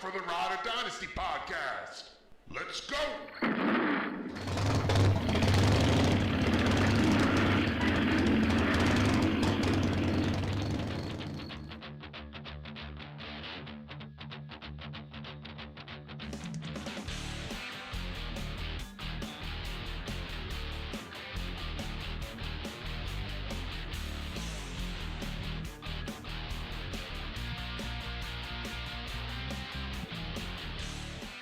for the RoD Dynasty podcast. Let's go!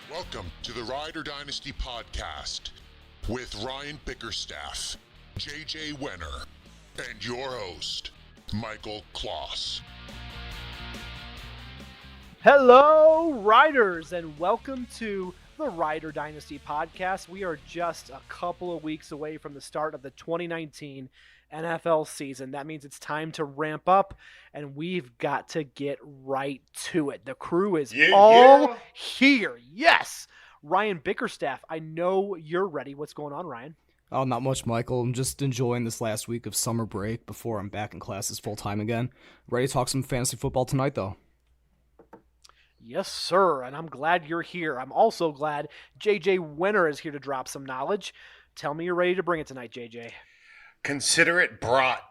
Welcome to the RoD Dynasty podcast with Ryan Bickerstaff, JJ Wenner, and your host, Michael Kloss. Hello, Riders, and welcome to the RoD Dynasty podcast. We are just a couple of weeks away from the start of the 2019 NFL season. That means it's time to ramp up, and we've got to get right to it. The crew is all here. Yes! Ryan Bickerstaff, I know you're ready. What's going on, Ryan? Oh, not much, Michael. I'm just enjoying this last week of summer break before I'm back in classes full-time again. Ready to talk some fantasy football tonight, though. Yes, sir, and I'm glad you're here. I'm also glad JJ Wenner is here to drop some knowledge. Tell me you're ready to bring it tonight, JJ. Consider it brought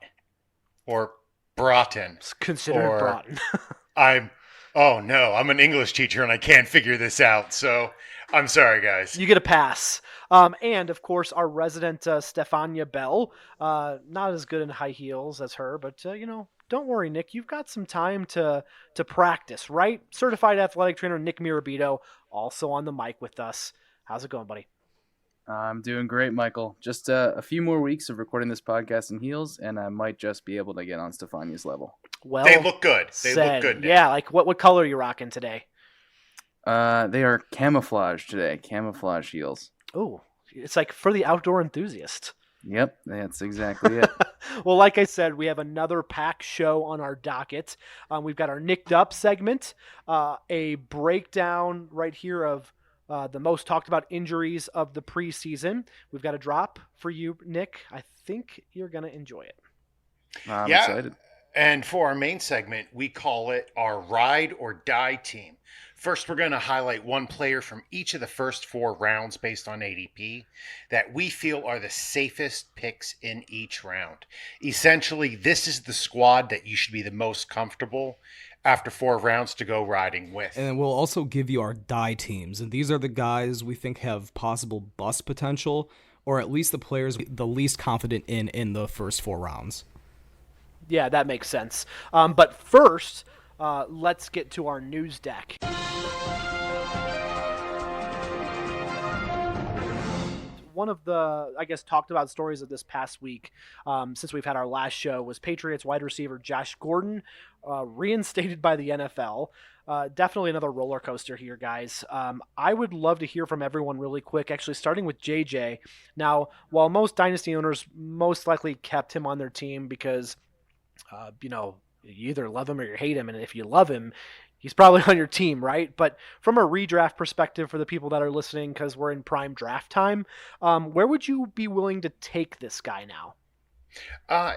or broughton. Consider it brought. I'm an English teacher and I can't figure this out, so I'm sorry, guys. You get a pass. And, of course, our resident Stefania Bell, not as good in high heels as her, but, don't worry, Nick. You've got some time to practice, right? Certified athletic trainer Nick Mirabito, also on the mic with us. How's it going, buddy? I'm doing great, Michael. Just a few more weeks of recording this podcast in heels, and I might just be able to get on Stefania's level. Well, they look good. Look good. Yeah, like what color are you rocking today? They are camouflage today. Camouflage heels. Oh, it's like for the outdoor enthusiast. Yep, that's exactly it. Well, like I said, we have another packed show on our docket. We've got our Nicked Up segment, a breakdown right here of the most talked about injuries of the preseason. We've got a drop for you, Nick. I think you're going to enjoy it. I'm excited. And for our main segment, we call it our Ride or Die team. First, we're going to highlight one player from each of the first 4 rounds based on ADP that we feel are the safest picks in each round. Essentially, this is the squad that you should be the most comfortable after 4 rounds to go riding with. And we'll also give you our die teams. And these are the guys we think have possible bust potential, or at least the players the least confident in the first 4 rounds. Yeah, that makes sense. But first, let's get to our news deck. One of the, talked about stories of this past week, since we've had our last show, was Patriots wide receiver Josh Gordon reinstated by the NFL. Definitely another roller coaster here, guys. I would love to hear from everyone really quick, actually starting with JJ. Now, while most Dynasty owners most likely kept him on their team because, you either love him or you hate him, and if you love him, he's probably on your team, right? But from a redraft perspective for the people that are listening, because we're in prime draft time, where would you be willing to take this guy now?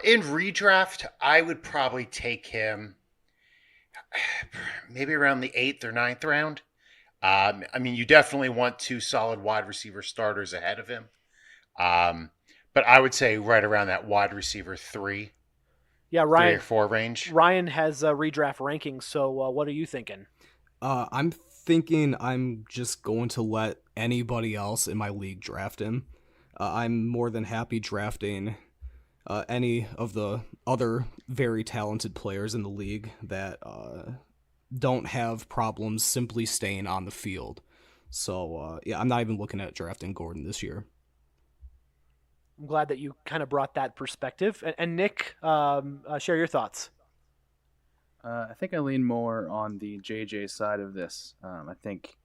In redraft, I would probably take him maybe around the 8th or 9th round. You definitely want 2 solid wide receiver starters ahead of him. But I would say right around that wide receiver 3. Yeah, Ryan. 3 or 4 range. Ryan has redraft rankings, so what are you thinking? I'm thinking I'm just going to let anybody else in my league draft him. I'm more than happy drafting any of the other very talented players in the league that don't have problems simply staying on the field. So, I'm not even looking at drafting Gordon this year. I'm glad that you kind of brought that perspective. And Nick, share your thoughts. I think I lean more on the JJ side of this. I think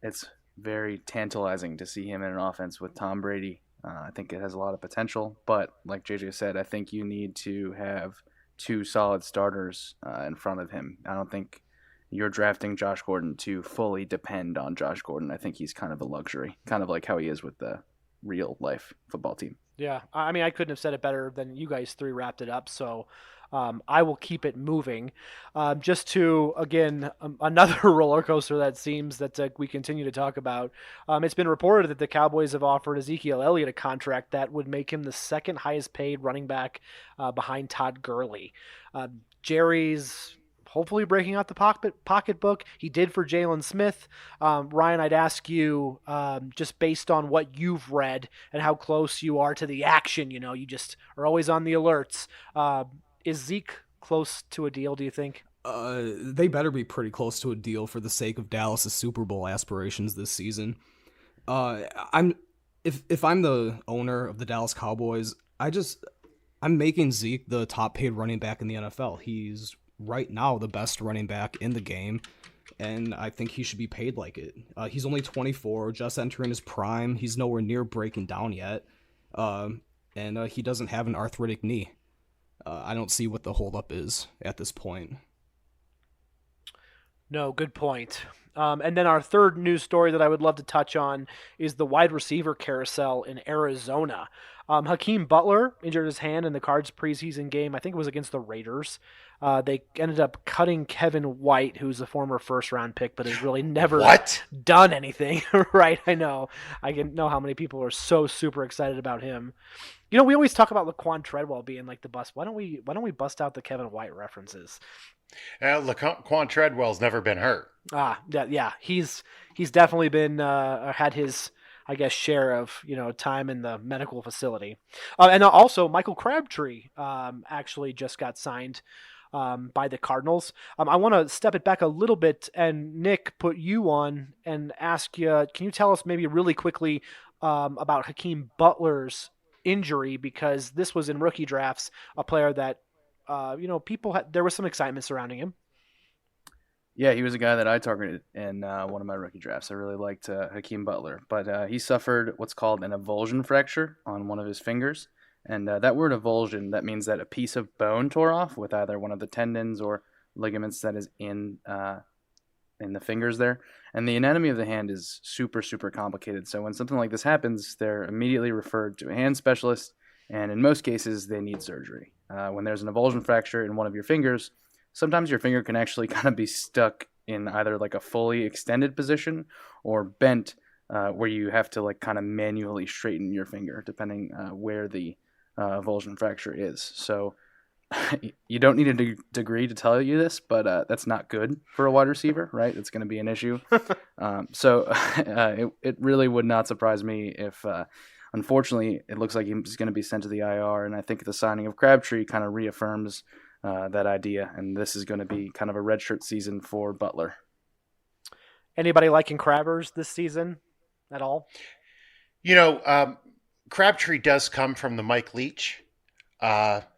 it's very tantalizing to see him in an offense with Tom Brady. I think it has a lot of potential, but like JJ said, I think you need to have 2 solid starters in front of him. I don't think you're drafting Josh Gordon to fully depend on Josh Gordon. I think he's kind of a luxury, kind of like how he is with the real life football team. Yeah, I mean, I couldn't have said it better than you guys three wrapped it up. So I will keep it moving. Just to, again, another roller coaster that seems that we continue to talk about. It's been reported that the Cowboys have offered Ezekiel Elliott a contract that would make him the second highest paid running back behind Todd Gurley. Jerry's hopefully breaking out the pocketbook. He did for Jalen Smith. Ryan, I'd ask you, just based on what you've read and how close you are to the action, you just are always on the alerts. Is Zeke close to a deal, do you think? They better be pretty close to a deal for the sake of Dallas' Super Bowl aspirations this season. If I'm the owner of the Dallas Cowboys, I'm making Zeke the top paid running back in the NFL. He's right now the best running back in the game, and I think he should be paid like it. He's only 24, just entering his prime. He's nowhere near breaking down yet, and he doesn't have an arthritic knee. I don't see what the holdup is at this point. No, good point. And then our third news story that I would love to touch on is the wide receiver carousel in Arizona. Hakeem Butler injured his hand in the Cards preseason game. I think it was against the Raiders. They ended up cutting Kevin White, who's a former first-round pick, but has really never done anything. Right? I know. I can know how many people are so super excited about him. We always talk about Laquan Treadwell being like the bust. Why don't we bust out the Kevin White references? Laquan Treadwell's never been hurt. Yeah. He's definitely been had his, I guess, share of time in the medical facility. And also Michael Crabtree actually just got signed by the Cardinals. I want to step it back a little bit and Nick put you on and ask you, can you tell us maybe really quickly about Hakeem Butler's injury, because this was in rookie drafts, a player that there was some excitement surrounding him. Yeah, he was a guy that I targeted in one of my rookie drafts. I really liked Hakeem Butler, but he suffered what's called an avulsion fracture on one of his fingers. And that word avulsion, that means that a piece of bone tore off with either one of the tendons or ligaments that is in the fingers there. And the anatomy of the hand is super, super complicated. So when something like this happens, they're immediately referred to a hand specialist, and in most cases, they need surgery. When there's an avulsion fracture in one of your fingers, sometimes your finger can actually kind of be stuck in either like a fully extended position or bent, where you have to like kind of manually straighten your finger, depending where the avulsion fracture is. So you don't need a degree to tell you this, but that's not good for a wide receiver, right? It's going to be an issue. So it really would not surprise me if, unfortunately, it looks like he's going to be sent to the IR. And I think the signing of Crabtree kind of reaffirms that idea. And this is going to be kind of a redshirt season for Butler. Anybody liking Crabbers this season at all? Crabtree does come from the Mike Leach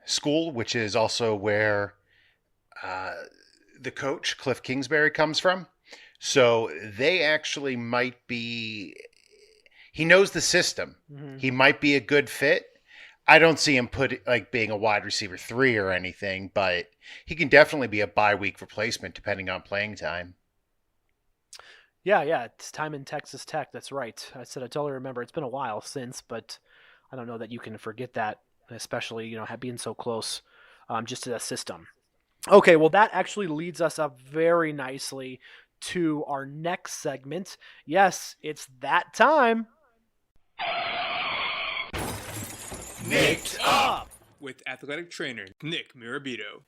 school, which is also where the coach Cliff Kingsbury comes from. So they actually might be. He knows the system. Mm-hmm. He might be a good fit. I don't see him being a wide receiver 3 or anything, but he can definitely be a bye week replacement depending on playing time. Yeah, it's time in Texas Tech. That's right. I totally remember. It's been a while since, but I don't know that you can forget that, especially, being so close just to the system. Okay, well, that actually leads us up very nicely to our next segment. Yes, it's that time. Nicked Up with athletic trainer Nick Mirabito.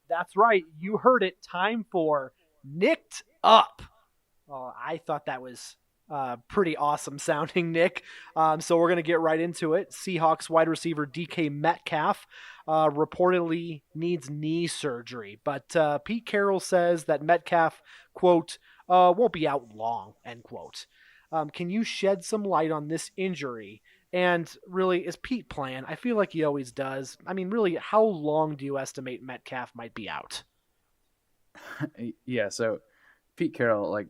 That's right. You heard it. Time for Nicked Up. Oh, I thought that was pretty awesome sounding, Nick. So we're going to get right into it. Seahawks wide receiver DK Metcalf reportedly needs knee surgery, but Pete Carroll says that Metcalf, quote, won't be out long, end quote. Can you shed some light on this injury? And really, is Pete playing? I feel like he always does. I mean, really, how long do you estimate Metcalf might be out? Yeah, so Pete Carroll, like,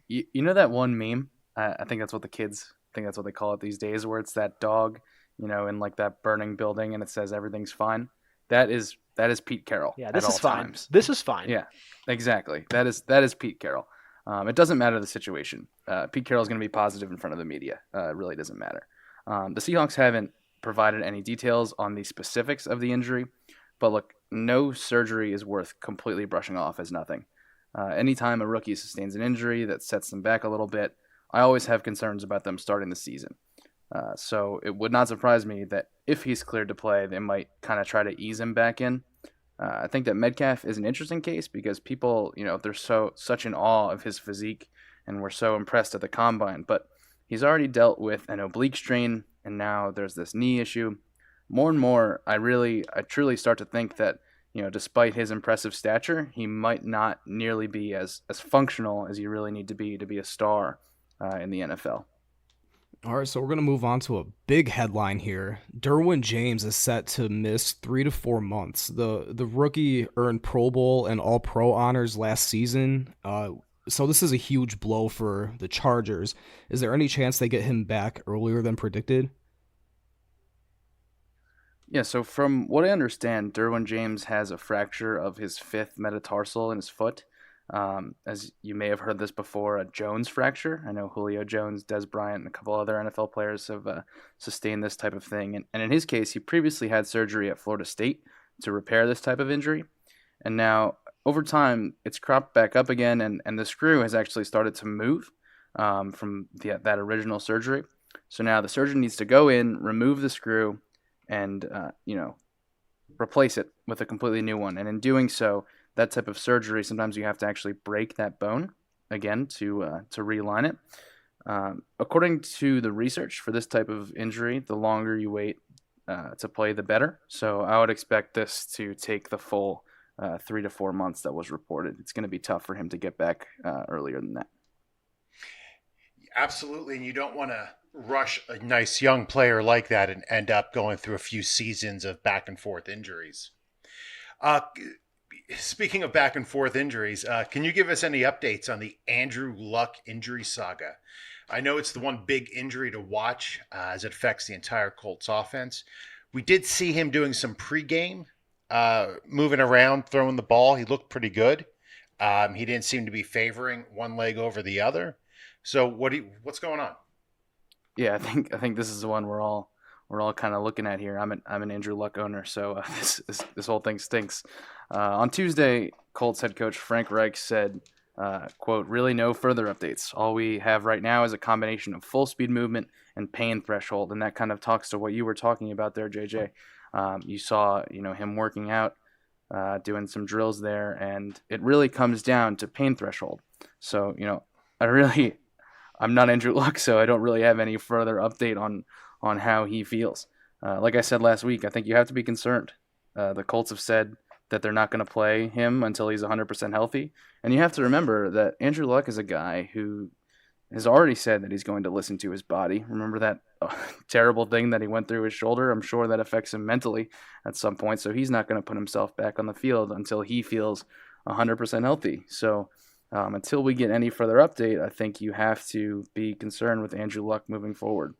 you know that one meme? I think that's what the kids think that's what they call it these days, where it's that dog, in like that burning building, and it says everything's fine. That is Pete Carroll. Yeah, this at is all fine. times. This is fine. Yeah, exactly. That is Pete Carroll. It doesn't matter the situation. Pete Carroll's going to be positive in front of the media. It really doesn't matter. The Seahawks haven't provided any details on the specifics of the injury, but look, no surgery is worth completely brushing off as nothing. Anytime a rookie sustains an injury that sets them back a little bit, I always have concerns about them starting the season. So it would not surprise me that if he's cleared to play, they might kind of try to ease him back in. I think that Metcalf is an interesting case because people, they're such in awe of his physique and were so impressed at the combine. But he's already dealt with an oblique strain, and now there's this knee issue. More and more, I truly start to think that, despite his impressive stature, he might not nearly be as functional as you really need to be a star in the NFL. All right, so we're going to move on to a big headline here. Derwin James is set to miss 3 to 4 months. The rookie earned Pro Bowl and All-Pro honors last season, so this is a huge blow for the Chargers. Is there any chance they get him back earlier than predicted? Yeah, so from what I understand, Derwin James has a fracture of his fifth metatarsal in his foot. As you may have heard this before, a Jones fracture. I know Julio Jones, Des Bryant, and a couple other NFL players have sustained this type of thing. And in his case, he previously had surgery at Florida State to repair this type of injury. And now, over time, it's cropped back up again, and the screw has actually started to move from that original surgery. So now the surgeon needs to go in, remove the screw, and replace it with a completely new one. And in doing so, that type of surgery, sometimes you have to actually break that bone again to realign it. According to the research for this type of injury, the longer you wait to play, the better. So I would expect this to take the full 3 to 4 months that was reported. It's going to be tough for him to get back earlier than that. Absolutely, and you don't want to rush a nice young player like that and end up going through a few seasons of back and forth injuries. Speaking of back and forth injuries, can you give us any updates on the Andrew Luck injury saga? I know it's the one big injury to watch as it affects the entire Colts offense. We did see him doing some pregame, moving around, throwing the ball. He looked pretty good. He didn't seem to be favoring one leg over the other. So what's going on? Yeah, I think this is the one we're all kind of looking at here. I'm an Andrew Luck owner, so this whole thing stinks. On Tuesday, Colts head coach Frank Reich said, quote, "Really no further updates. All we have right now is a combination of full speed movement and pain threshold," and that kind of talks to what you were talking about there, JJ. You saw him working out, doing some drills there, and it really comes down to pain threshold. So I'm not Andrew Luck, so I don't really have any further update on how he feels. Like I said last week, I think you have to be concerned. The Colts have said that they're not going to play him until he's 100% healthy. And you have to remember that Andrew Luck is a guy who has already said that he's going to listen to his body. Remember that terrible thing that he went through his shoulder? I'm sure that affects him mentally at some point. So he's not going to put himself back on the field until he feels 100% healthy. So until we get any further update, I think you have to be concerned with Andrew Luck moving forward.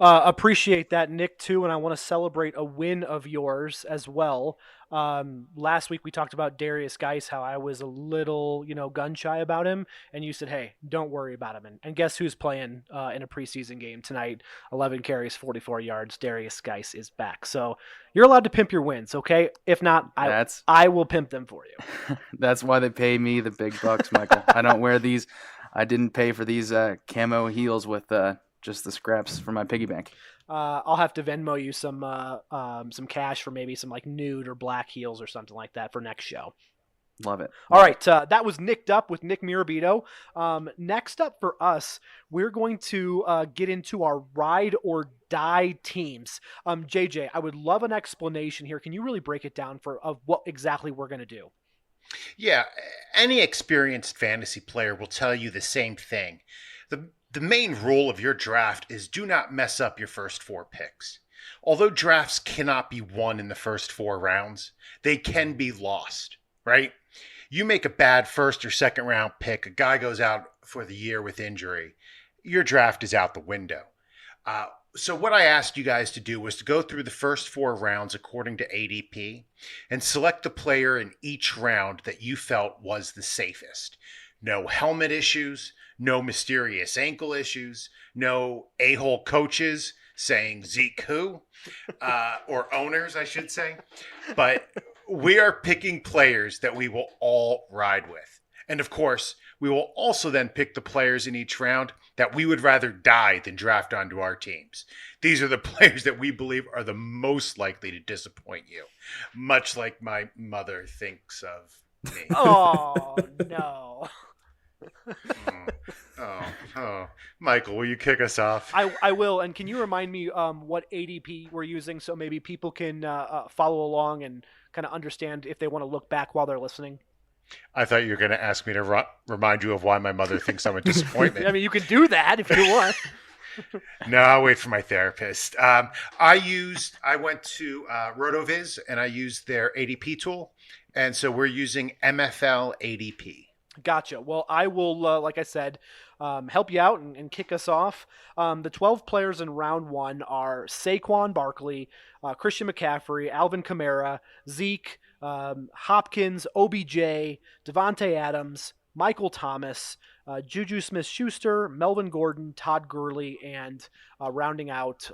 Appreciate that, Nick, too, and I want to celebrate a win of yours as well. Last week we talked about Darius Geis, how I was a little, gun shy about him, and you said, hey, don't worry about him. And guess who's playing in a preseason game tonight? 11 carries, 44 yards. Darius Geis is back. So you're allowed to pimp your wins, okay? If not, I will pimp them for you. That's why they pay me the big bucks, Michael. I don't wear these. I didn't pay for these camo heels with just the scraps for my piggy bank. I'll have to Venmo you some cash for maybe some like nude or black heels or something like that for next show. Love it. All right, that was Nicked Up with Nick Mirabito. Next up for us, we're going to get into our ride or die teams. JJ, I would love an explanation here. Can you really break it down of what exactly we're going to do? Yeah, any experienced fantasy player will tell you the same thing. The main rule of your draft is do not mess up your first 4 picks. Although drafts cannot be won in the first 4 rounds, they can be lost, right? You make a bad first or second round pick, a guy goes out for the year with injury, your draft is out the window. So what I asked you guys to do was to go through the first 4 rounds according to ADP and select the player in each round that you felt was the safest. No helmet issues, no mysterious ankle issues, no a-hole coaches saying Zeke who, or owners, I should say. But we are picking players that we will all ride with. And of course, we will also then pick the players in each round that we would rather die than draft onto our teams. These are the players that we believe are the most likely to disappoint you, much like my mother thinks of me. Oh, no. Oh, Michael, will you kick us off? I will. And can you remind me what ADP we're using so maybe people can follow along and kind of understand if they want to look back while they're listening? I thought you were going to ask me to remind you of why my mother thinks I'm a disappointment. I mean, you can do that if you want. No, I'll wait for my therapist. I went to RotoViz and I used their ADP tool. And so we're using MFL ADP. Gotcha. Well, I will, like I said, help you out and kick us off. The 12 players in round one are Saquon Barkley, Christian McCaffrey, Alvin Kamara, Zeke, Hopkins, OBJ, Devontae Adams, Michael Thomas, Juju Smith-Schuster, Melvin Gordon, Todd Gurley, and rounding out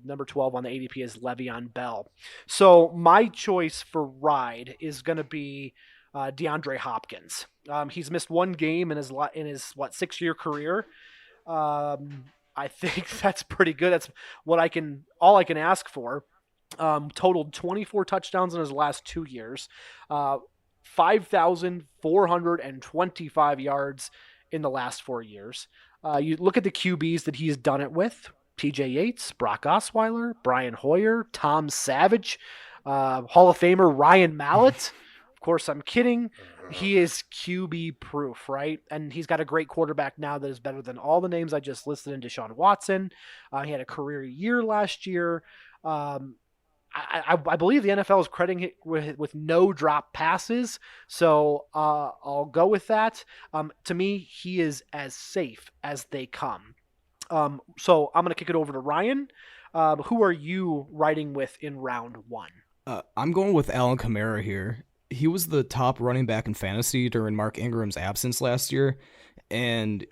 number 12 on the ADP is Le'Veon Bell. So my choice for ride is going to be DeAndre Hopkins. He's missed one game in his 6-year career. I think that's pretty good. That's all I can ask for. Totaled 24 touchdowns in his last 2 years, 5,425 yards in the last 4 years. You look at the QBs that he's done it with: TJ Yates, Brock Osweiler, Brian Hoyer, Tom Savage, Hall of Famer Ryan Mallett. Of course, I'm kidding. He is QB proof, right? And he's got a great quarterback now that is better than all the names I just listed in Deshaun Watson. He had a career year last year. I believe the NFL is crediting it with no drop passes, so I'll go with that. To me, he is as safe as they come. So I'm going to kick it over to Ryan. Who are you riding with in round one? I'm going with Alvin Kamara here. He was the top running back in fantasy during Mark Ingram's absence last year, and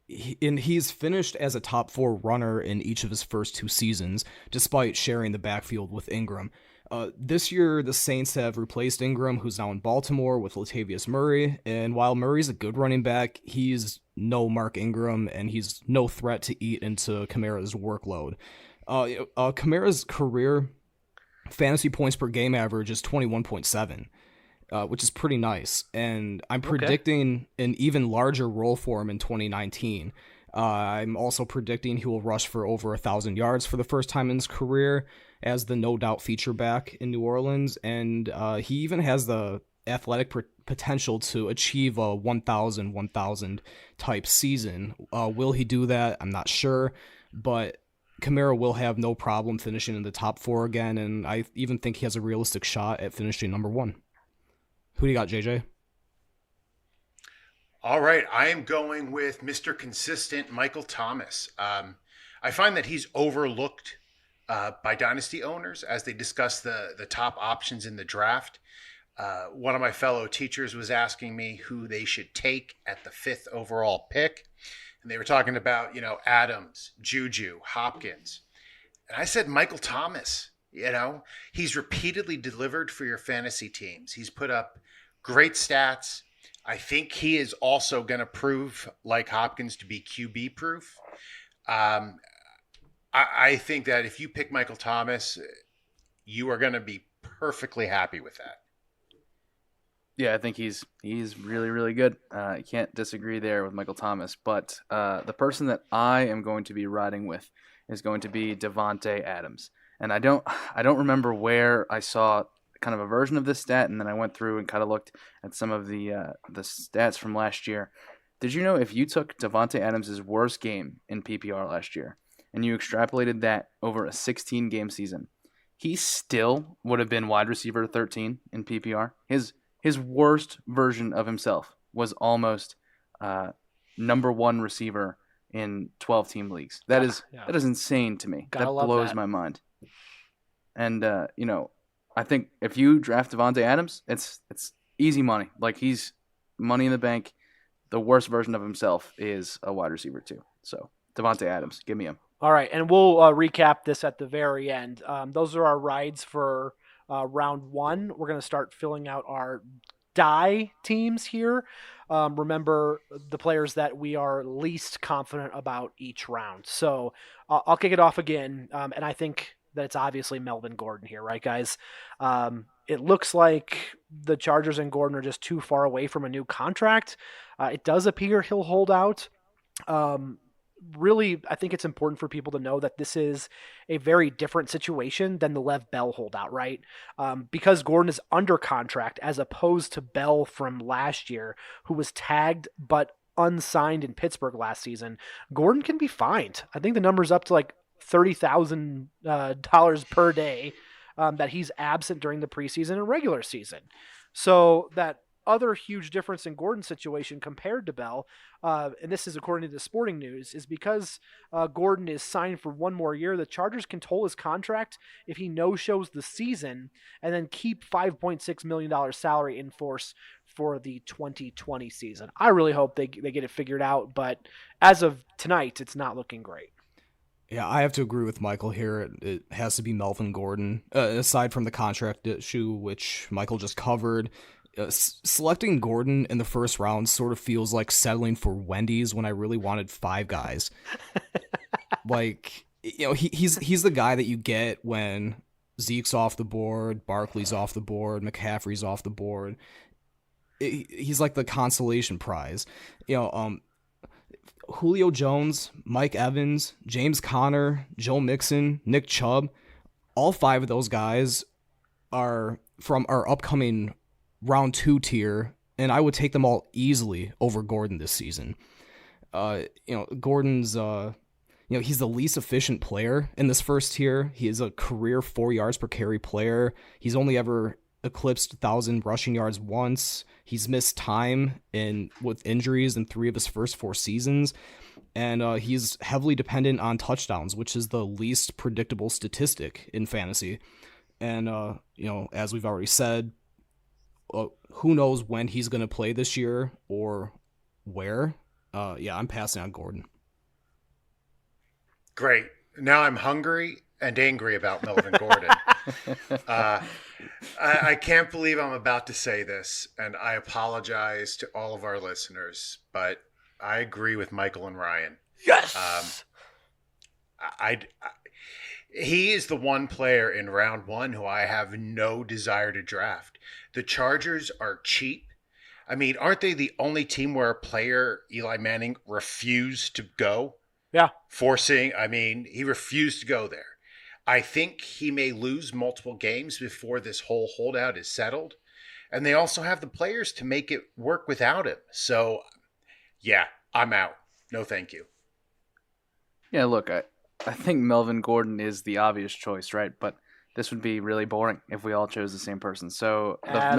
he's finished as a top 4 runner in each of his first 2 seasons, despite sharing the backfield with Ingram. This year, the Saints have replaced Ingram, who's now in Baltimore, with Latavius Murray, and while Murray's a good running back, he's no Mark Ingram, and he's no threat to eat into Kamara's workload. Kamara's career fantasy points per game average is 21.7. Which is pretty nice, and I'm predicting an even larger role for him in 2019. I'm also predicting he will rush for over 1,000 yards for the first time in his career as the no-doubt feature back in New Orleans, and he even has the athletic potential to achieve a 1,000 type season. Will he do that? I'm not sure, but Kamara will have no problem finishing in the top 4 again, and I even think he has a realistic shot at finishing number 1. Who do you got, JJ? All right, I am going with Mr. Consistent, Michael Thomas. I find that he's overlooked by Dynasty owners as they discuss the top options in the draft. One of my fellow teachers was asking me who they should take at the 5th overall pick. And they were talking about, Adams, Juju, Hopkins. And I said Michael Thomas. He's repeatedly delivered for your fantasy teams. He's put up great stats. I think he is also going to prove, like Hopkins, to be QB proof. I think that if you pick Michael Thomas, you are going to be perfectly happy with that. Yeah, I think he's really, really good. You can't disagree there with Michael Thomas. But the person that I am going to be riding with is going to be Devontae Adams. And I don't remember where I saw kind of a version of this stat, and then I went through and kind of looked at some of the stats from last year. Did you know if you took Devontae Adams' worst game in PPR last year and you extrapolated that over a 16-game season, he still would have been wide receiver 13 in PPR? His worst version of himself was almost number 1 receiver in 12-team leagues. That is insane to me. That blows my mind. And I think if you draft Devontae Adams, it's easy money. Like, he's money in the bank. the worst version of himself is a wide receiver too. So Devontae Adams, give me him. All right, and we'll recap this at the very end. Those are our rides for round one. We're going to start filling out our die teams here. Remember the players that we are least confident about each round. So I'll kick it off again, and I think that it's obviously Melvin Gordon here, right, guys? It looks like the Chargers and Gordon are just too far away from a new contract. It does appear he'll hold out. Really, I think it's important for people to know that this is a very different situation than the Lev Bell holdout, right? Because Gordon is under contract as opposed to Bell from last year, who was tagged but unsigned in Pittsburgh last season. Gordon can be fined. I think the number's up to like $30,000 per day that he's absent during the preseason and regular season. So that other huge difference in Gordon's situation compared to Bell, and this is according to the Sporting News, is because Gordon is signed for one more year, the Chargers can toll his contract if he no-shows the season and then keep $5.6 million salary in force for the 2020 season. I really hope they get it figured out, but as of tonight, it's not looking great. Yeah, I have to agree with Michael here. It has to be Melvin Gordon, aside from the contract issue, which Michael just covered. Selecting Gordon in the first round sort of feels like settling for Wendy's when I really wanted Five Guys. Like, you know, he's the guy that you get when Zeke's off the board, Barkley's off the board, McCaffrey's off the board. He's like the consolation prize. You know, Julio Jones, Mike Evans, James Conner, Joe Mixon, Nick Chubb, all five of those guys are from our upcoming round 2 tier, and I would take them all easily over Gordon this season. Gordon's, he's the least efficient player in this first tier. He is a career 4 yards per carry player. He's only ever eclipsed 1,000 rushing yards once. He's missed time with injuries in 3 of his first 4 seasons. And he's heavily dependent on touchdowns, which is the least predictable statistic in fantasy. And, as we've already said, who knows when he's going to play this year or where. I'm passing on Gordon. Great. Now I'm hungry and angry about Melvin Gordon. I can't believe I'm about to say this, and I apologize to all of our listeners, but I agree with Michael and Ryan. Yes! He is the one player in round 1 who I have no desire to draft. The Chargers are cheap. I mean, aren't they the only team where a player, Eli Manning, refused to go? Yeah. He refused to go there. I think he may lose multiple games before this whole holdout is settled. And they also have the players to make it work without him. So, yeah, I'm out. No, thank you. Yeah, look, I think Melvin Gordon is the obvious choice, right? But this would be really boring if we all chose the same person. So the first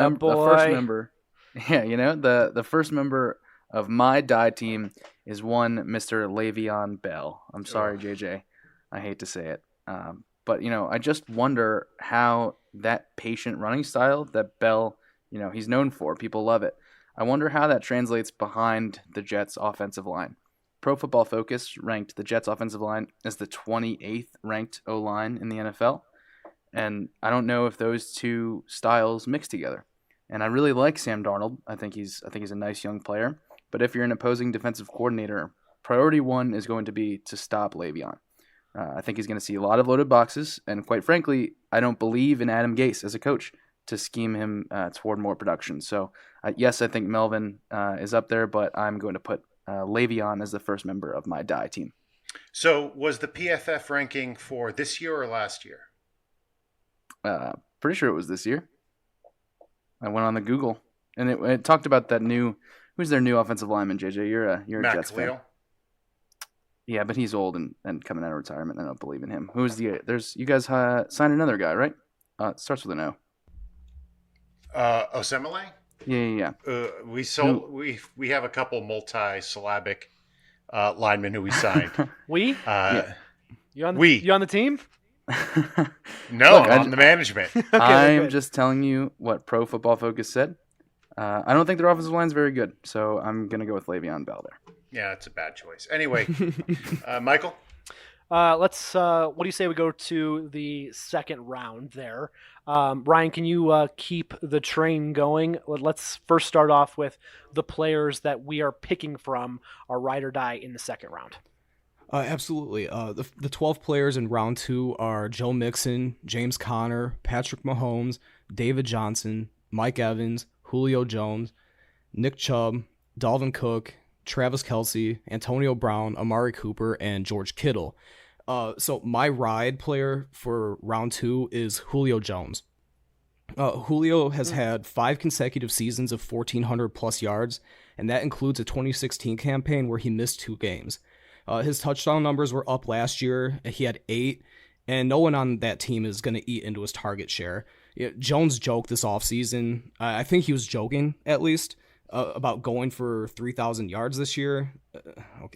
member, the first member of my die team is one Mr. Le'Veon Bell. I'm sorry, JJ. I hate to say it. But, I just wonder how that patient running style that Bell, he's known for, people love it. I wonder how that translates behind the Jets' offensive line. Pro Football Focus ranked the Jets' offensive line as the 28th ranked O-line in the NFL. And I don't know if those two styles mix together. And I really like Sam Darnold. I think he's a nice young player. But if you're an opposing defensive coordinator, priority 1 is going to be to stop Le'Veon. I think he's going to see a lot of loaded boxes. And quite frankly, I don't believe in Adam Gase as a coach to scheme him toward more production. So, yes, I think Melvin is up there, but I'm going to put Le'Veon as the first member of my die team. So was the PFF ranking for this year or last year? Pretty sure it was this year. I went on the Google, and it talked about that who's their new offensive lineman, JJ? You're a Matt Jets fan. Yeah, but he's old and coming out of retirement. I don't believe in him. You guys signed another guy, right? It starts with an O. Osemele? Yeah. We have a couple multi-syllabic linemen who we signed. We? You on the team? No, I'm on the management. I'm just telling you what Pro Football Focus said. I don't think their offensive line is very good, so I'm going to go with Le'Veon Bell there. Yeah, it's a bad choice. Anyway, Michael? What do you say we go to the second round there? Ryan, can you keep the train going? Let's first start off with the players that we are picking from our ride or die in the second round. Absolutely. The 12 players in round 2 are Joe Mixon, James Conner, Patrick Mahomes, David Johnson, Mike Evans, Julio Jones, Nick Chubb, Dalvin Cook, Travis Kelce, Antonio Brown, Amari Cooper, and George Kittle. So my ride player for round 2 is Julio Jones. Julio has had 5 consecutive seasons of 1,400 plus yards, and that includes a 2016 campaign where he missed 2 games. His touchdown numbers were up last year. He had 8, and no one on that team is going to eat into his target share. Jones joked this offseason, I think he was joking at least, about going for 3,000 yards this year.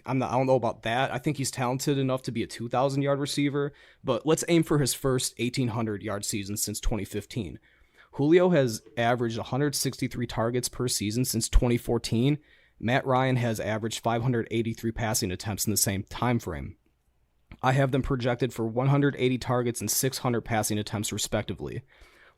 I don't know about that. I think he's talented enough to be a 2,000 yard receiver, but let's aim for his first 1,800 yard season since 2015. Julio has averaged 163 targets per season since 2014. Matt Ryan has averaged 583 passing attempts in the same time frame. I have them projected for 180 targets and 600 passing attempts respectively.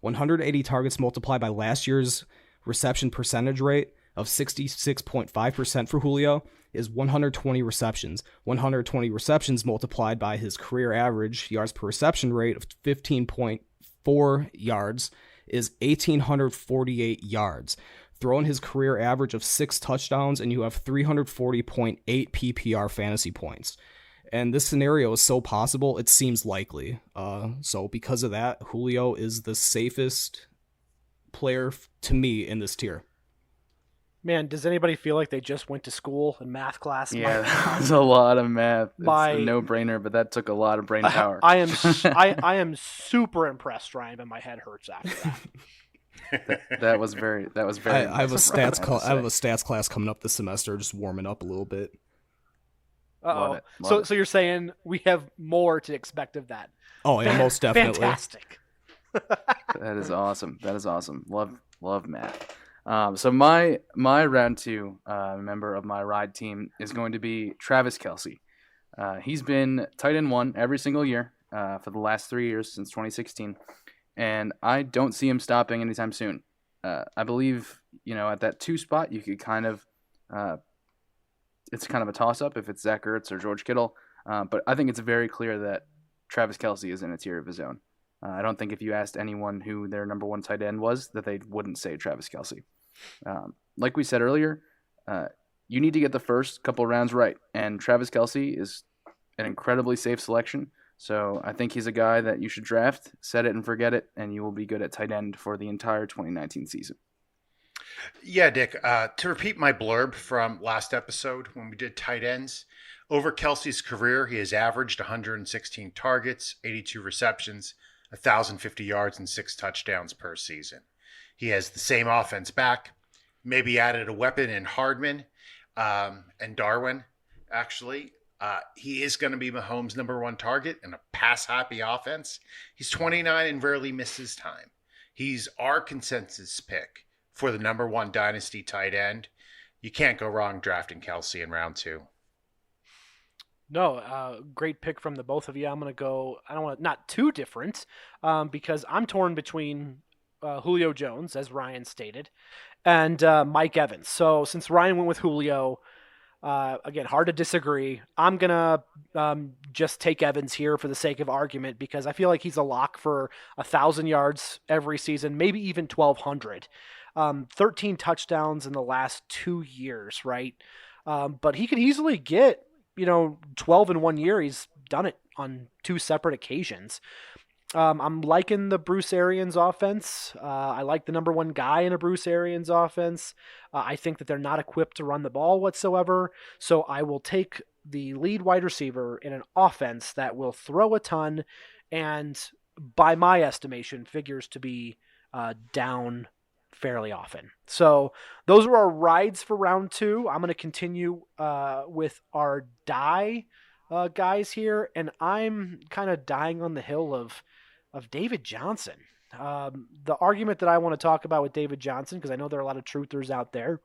180 targets multiplied by last year's reception percentage rate of 66.5% for Julio is 120 receptions. 120 receptions multiplied by his career average yards per reception rate of 15.4 yards is 1,848 yards. Throw in his career average of 6 touchdowns, and you have 340.8 PPR fantasy points. And this scenario is so possible, it seems likely. So because of that, Julio is the safest player to me in this tier. Man, does anybody feel like they just went to school in math class? Yeah, that was a lot of math. It's a no-brainer, but that took a lot of brain power. I am super impressed, Ryan, but my head hurts after that. That was very. I have a stats class coming up this semester, just warming up a little bit. Uh-oh. So you're saying we have more to expect of that? Oh yeah, most definitely. Fantastic. That is awesome. Love math. So my round 2 member of my ride team is going to be Travis Kelce. He's been tight end 1 every single year for the last 3 years since 2016, and I don't see him stopping anytime soon. I believe at that 2 spot you could kind of it's kind of a toss up if it's Zach Ertz or George Kittle, but I think it's very clear that Travis Kelce is in a tier of his own. I don't think if you asked anyone who their number 1 tight end was, that they wouldn't say Travis Kelce. Like we said earlier, you need to get the first couple rounds right, and Travis Kelce is an incredibly safe selection. So I think he's a guy that you should draft, set it and forget it, and you will be good at tight end for the entire 2019 season. Yeah, Dick, to repeat my blurb from last episode when we did tight ends, over Kelsey's career, he has averaged 116 targets, 82 receptions, 1,050 yards, and 6 touchdowns per season. He has the same offense back, maybe added a weapon in Hardman and Darwin, actually. He is going to be Mahomes' number 1 target in a pass-happy offense. He's 29 and rarely misses time. He's our consensus pick for the number 1 Dynasty tight end. You can't go wrong drafting Kelce in round 2. No, great pick from the both of you. I'm going to go, not too different, because I'm torn between Julio Jones, as Ryan stated, and Mike Evans. So since Ryan went with Julio, again, hard to disagree. I'm going to just take Evans here for the sake of argument, because I feel like he's a lock for 1,000 yards every season, maybe even 1,200. 13 touchdowns in the last 2 years, right? But he could easily get 12 in 1 year. He's done it on 2 separate occasions. I'm liking the Bruce Arians offense. I like the number 1 guy in a Bruce Arians offense. I think that they're not equipped to run the ball whatsoever. So I will take the lead wide receiver in an offense that will throw a ton and, by my estimation, figures to be down fairly often. So those are our rides for round 2. I'm going to continue with our die guys here, and I'm kind of dying on the hill of David Johnson. The argument that I want to talk about with David Johnson, because I know there are a lot of truthers out there,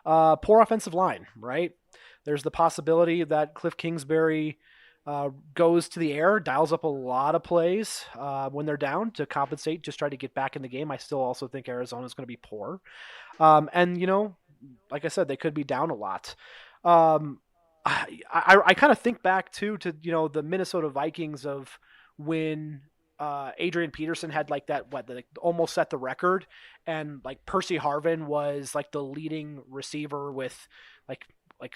poor offensive line, right? There's the possibility that Cliff Kingsbury goes to the air, dials up a lot of plays when they're down to compensate, just try to get back in the game. I still also think Arizona's going to be poor. And, like I said, they could be down a lot. I kind of think back, too, to, the Minnesota Vikings of when Adrian Peterson had almost set the record, and like Percy Harvin was like the leading receiver with like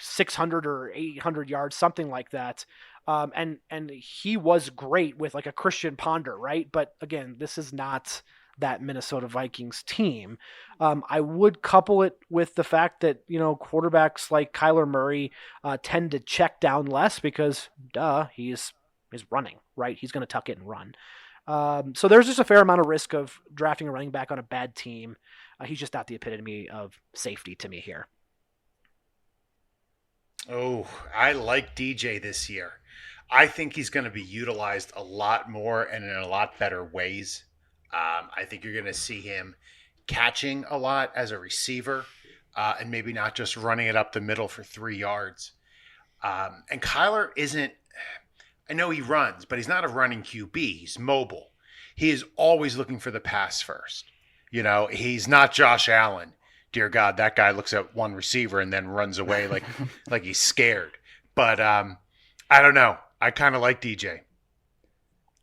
600 or 800 yards, something like that. And he was great with like a Christian Ponder, right? But again, this is not that Minnesota Vikings team. I would couple it with the fact that, quarterbacks like Kyler Murray tend to check down less because, he's running, right? He's going to tuck it and run. So there's just a fair amount of risk of drafting a running back on a bad team. He's just not the epitome of safety to me here. Oh, I like DJ this year. I think he's going to be utilized a lot more and in a lot better ways. I think you're going to see him catching a lot as a receiver and maybe not just running it up the middle for 3 yards. And Kyler isn't, I know he runs, but he's not a running QB. He's mobile. He is always looking for the pass first. He's not Josh Allen. Dear God, that guy looks at one receiver and then runs away like he's scared. But I don't know. I kind of like DJ.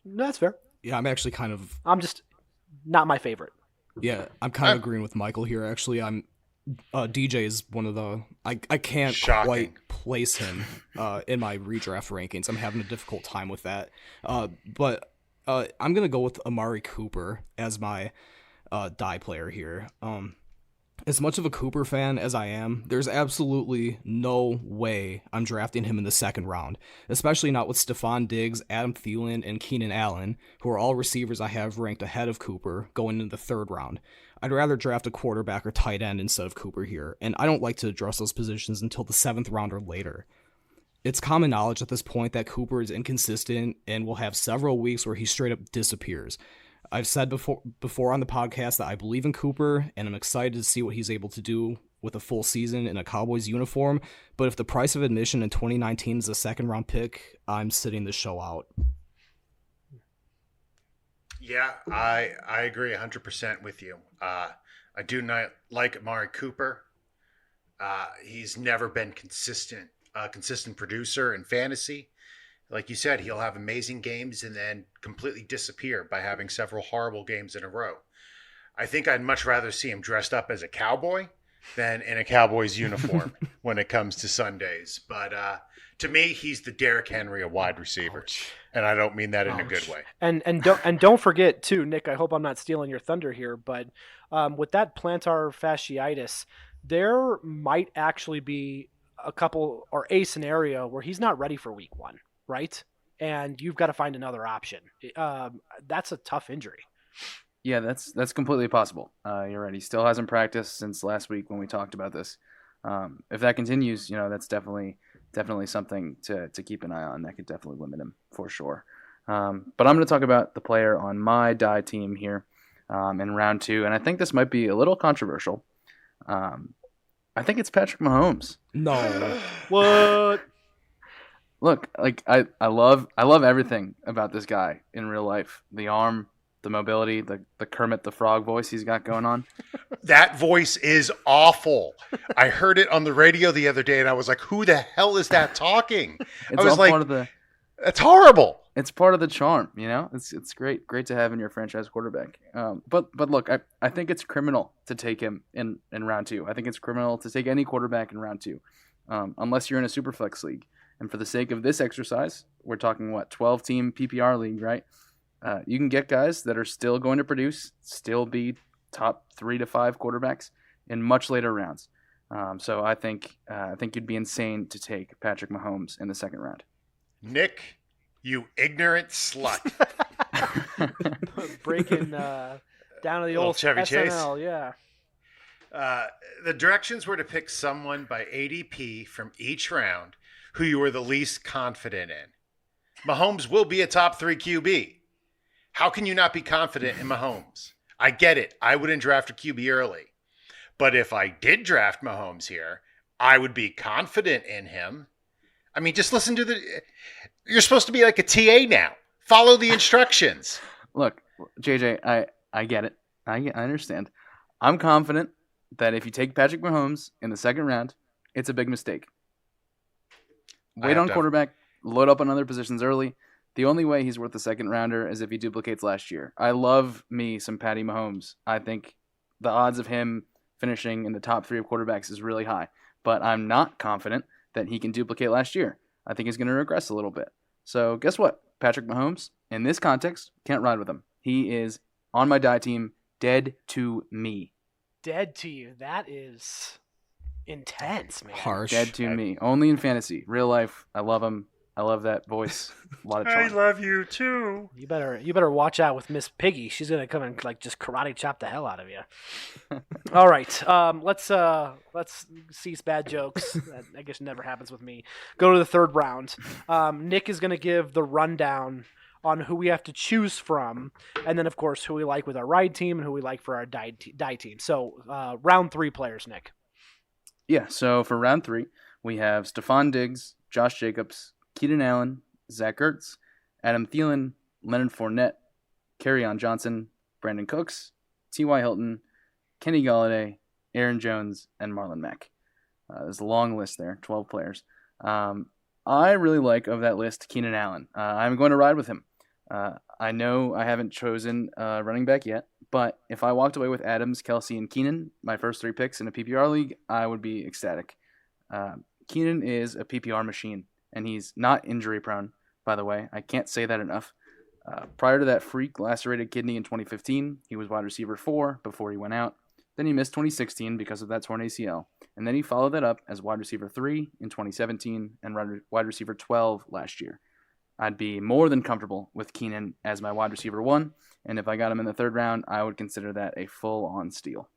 No, that's fair. Yeah, I'm just not my favorite. Yeah, I'm kind of agreeing with Michael here. Actually, DJ is one of the I can't quite place him in my redraft rankings. I'm having a difficult time with that. But I'm gonna go with Amari Cooper as my die player here. As much of a Cooper fan as I am, there's absolutely no way I'm drafting him in the second round, especially not with Stephon Diggs, Adam Thielen, and Keenan Allen, who are all receivers I have ranked ahead of Cooper going into the third round. I'd rather draft a quarterback or tight end instead of Cooper here, and I don't like to address those positions until the 7th round or later. It's common knowledge at this point that Cooper is inconsistent and will have several weeks where he straight up disappears. I've said before on the podcast that I believe in Cooper, and I'm excited to see what he's able to do with a full season in a Cowboys uniform, but if the price of admission in 2019 is a second-round pick, I'm sitting the show out. Yeah, I agree 100% with you. I do not like Amari Cooper. He's never been consistent producer in fantasy. Like you said, he'll have amazing games and then completely disappear by having several horrible games in a row. I think I'd much rather see him dressed up as a cowboy than in a Cowboys uniform when it comes to Sundays. But to me, he's the Derrick Henry of wide receivers, and I don't mean that in a good way. And don't forget too, Nick. I hope I'm not stealing your thunder here, but with that plantar fasciitis, there might actually be a scenario where he's not ready for week 1. Right? And you've got to find another option. That's a tough injury. Yeah, that's completely possible. You're right. He still hasn't practiced since last week when we talked about this. If that continues, that's definitely something to keep an eye on. That could definitely limit him for sure. But I'm going to talk about the player on my die team here in round 2, and I think this might be a little controversial. I think it's Patrick Mahomes. No. What? Look, I love everything about this guy in real life. The arm, the mobility, the Kermit the Frog voice he's got going on. That voice is awful. I heard it on the radio the other day, and I was like, "Who the hell is that talking?" I was like, "That's horrible." It's part of the charm, It's great to have in your franchise quarterback. But look, I think it's criminal to take him in round 2. I think it's criminal to take any quarterback in round 2, unless you're in a superflex league. And for the sake of this exercise, we're talking 12-team PPR league, right? You can get guys that are still going to produce, still be top 3 to 5 quarterbacks in much later rounds. So I think you'd be insane to take Patrick Mahomes in the second round. Nick, you ignorant slut. Breaking down to the old Chevy SNL, Chase. Yeah. The directions were to pick someone by ADP from each round who you were the least confident in. Mahomes will be a top 3 QB. How can you not be confident in Mahomes? I get it. I wouldn't draft a QB early. But if I did draft Mahomes here, I would be confident in him. I mean, just listen to you're supposed to be like a TA now. Follow the instructions. Look, JJ, I get it. I understand. I'm confident that if you take Patrick Mahomes in the second round, it's a big mistake. Wait on quarterback, load up on other positions early. The only way he's worth a second rounder is if he duplicates last year. I love me some Patty Mahomes. I think the odds of him finishing in the top 3 of quarterbacks is really high. But I'm not confident that he can duplicate last year. I think he's going to regress a little bit. So guess what? Patrick Mahomes, in this context, can't ride with him. He is on my die team, dead to me. Dead to you. That is intense, man. Harsh. Dead to me. Only in fantasy. Real life, I love him. I love that voice. A lot of charm. I love you too. You better watch out with Miss Piggy. She's gonna come and like just karate chop the hell out of you. All right, let's cease bad jokes. That I guess never happens with me. Go to the third round. Nick is gonna give the rundown on who we have to choose from, and then of course who we like with our ride team and who we like for our die team. So round 3 players, Nick. Yeah. So for round 3, we have Stephon Diggs, Josh Jacobs, Keenan Allen, Zach Ertz, Adam Thielen, Leonard Fournette, Kerryon Johnson, Brandon Cooks, T.Y. Hilton, Kenny Galladay, Aaron Jones, and Marlon Mack. There's a long list there, 12 players. I really like of that list Keenan Allen. I'm going to ride with him. I know I haven't chosen a running back yet, but if I walked away with Adams, Kelsey, and Keenan, my first 3 picks in a PPR league, I would be ecstatic. Keenan is a PPR machine. And he's not injury prone, by the way. I can't say that enough. Prior to that freak lacerated kidney in 2015, he was wide receiver 4 before he went out. Then he missed 2016 because of that torn ACL. And then he followed that up as wide receiver 3 in 2017 and wide receiver 12 last year. I'd be more than comfortable with Keenan as my wide receiver 1. And if I got him in the third round, I would consider that a full-on steal.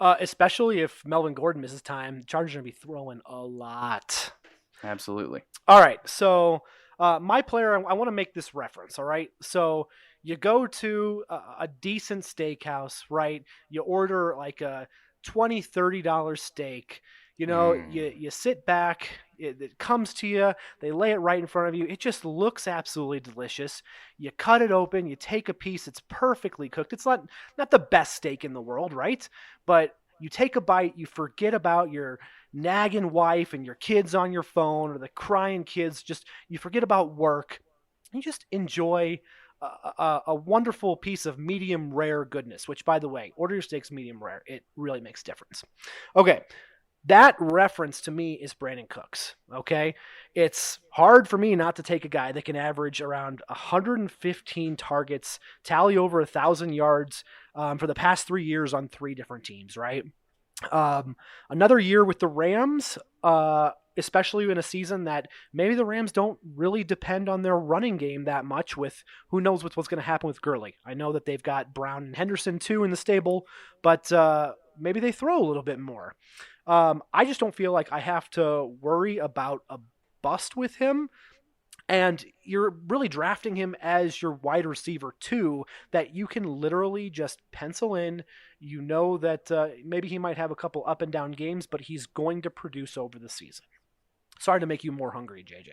Especially if Melvin Gordon misses time, the Chargers are going to be throwing a lot. Absolutely. All right, so my player, I want to make this reference, all right? So you go to a decent steakhouse, right? You order like a $20, $30 steak. You know, you sit back, it comes to you, they lay it right in front of you. It just looks absolutely delicious. You cut it open, you take a piece, it's perfectly cooked. It's not the best steak in the world, right? But you take a bite, you forget about your nagging wife and your kids on your phone or the crying kids. Just you forget about work. You just enjoy a wonderful piece of medium rare goodness, which, by the way, order your steaks medium rare. It really makes a difference. Okay, that reference to me is Brandon Cooks. Okay, it's hard for me not to take a guy that can average around 115 targets, tally over 1,000 yards for the past 3 years on 3 different teams, right? Another year with the Rams, especially in a season that maybe the Rams don't really depend on their running game that much, with who knows what's going to happen with Gurley. I know that they've got Brown and Henderson too in the stable, but maybe they throw a little bit more. I just don't feel like I have to worry about a bust with him. And you're really drafting him as your wide receiver 2 that you can literally just pencil in. You know that maybe he might have a couple up and down games, but he's going to produce over the season. Sorry to make you more hungry, JJ.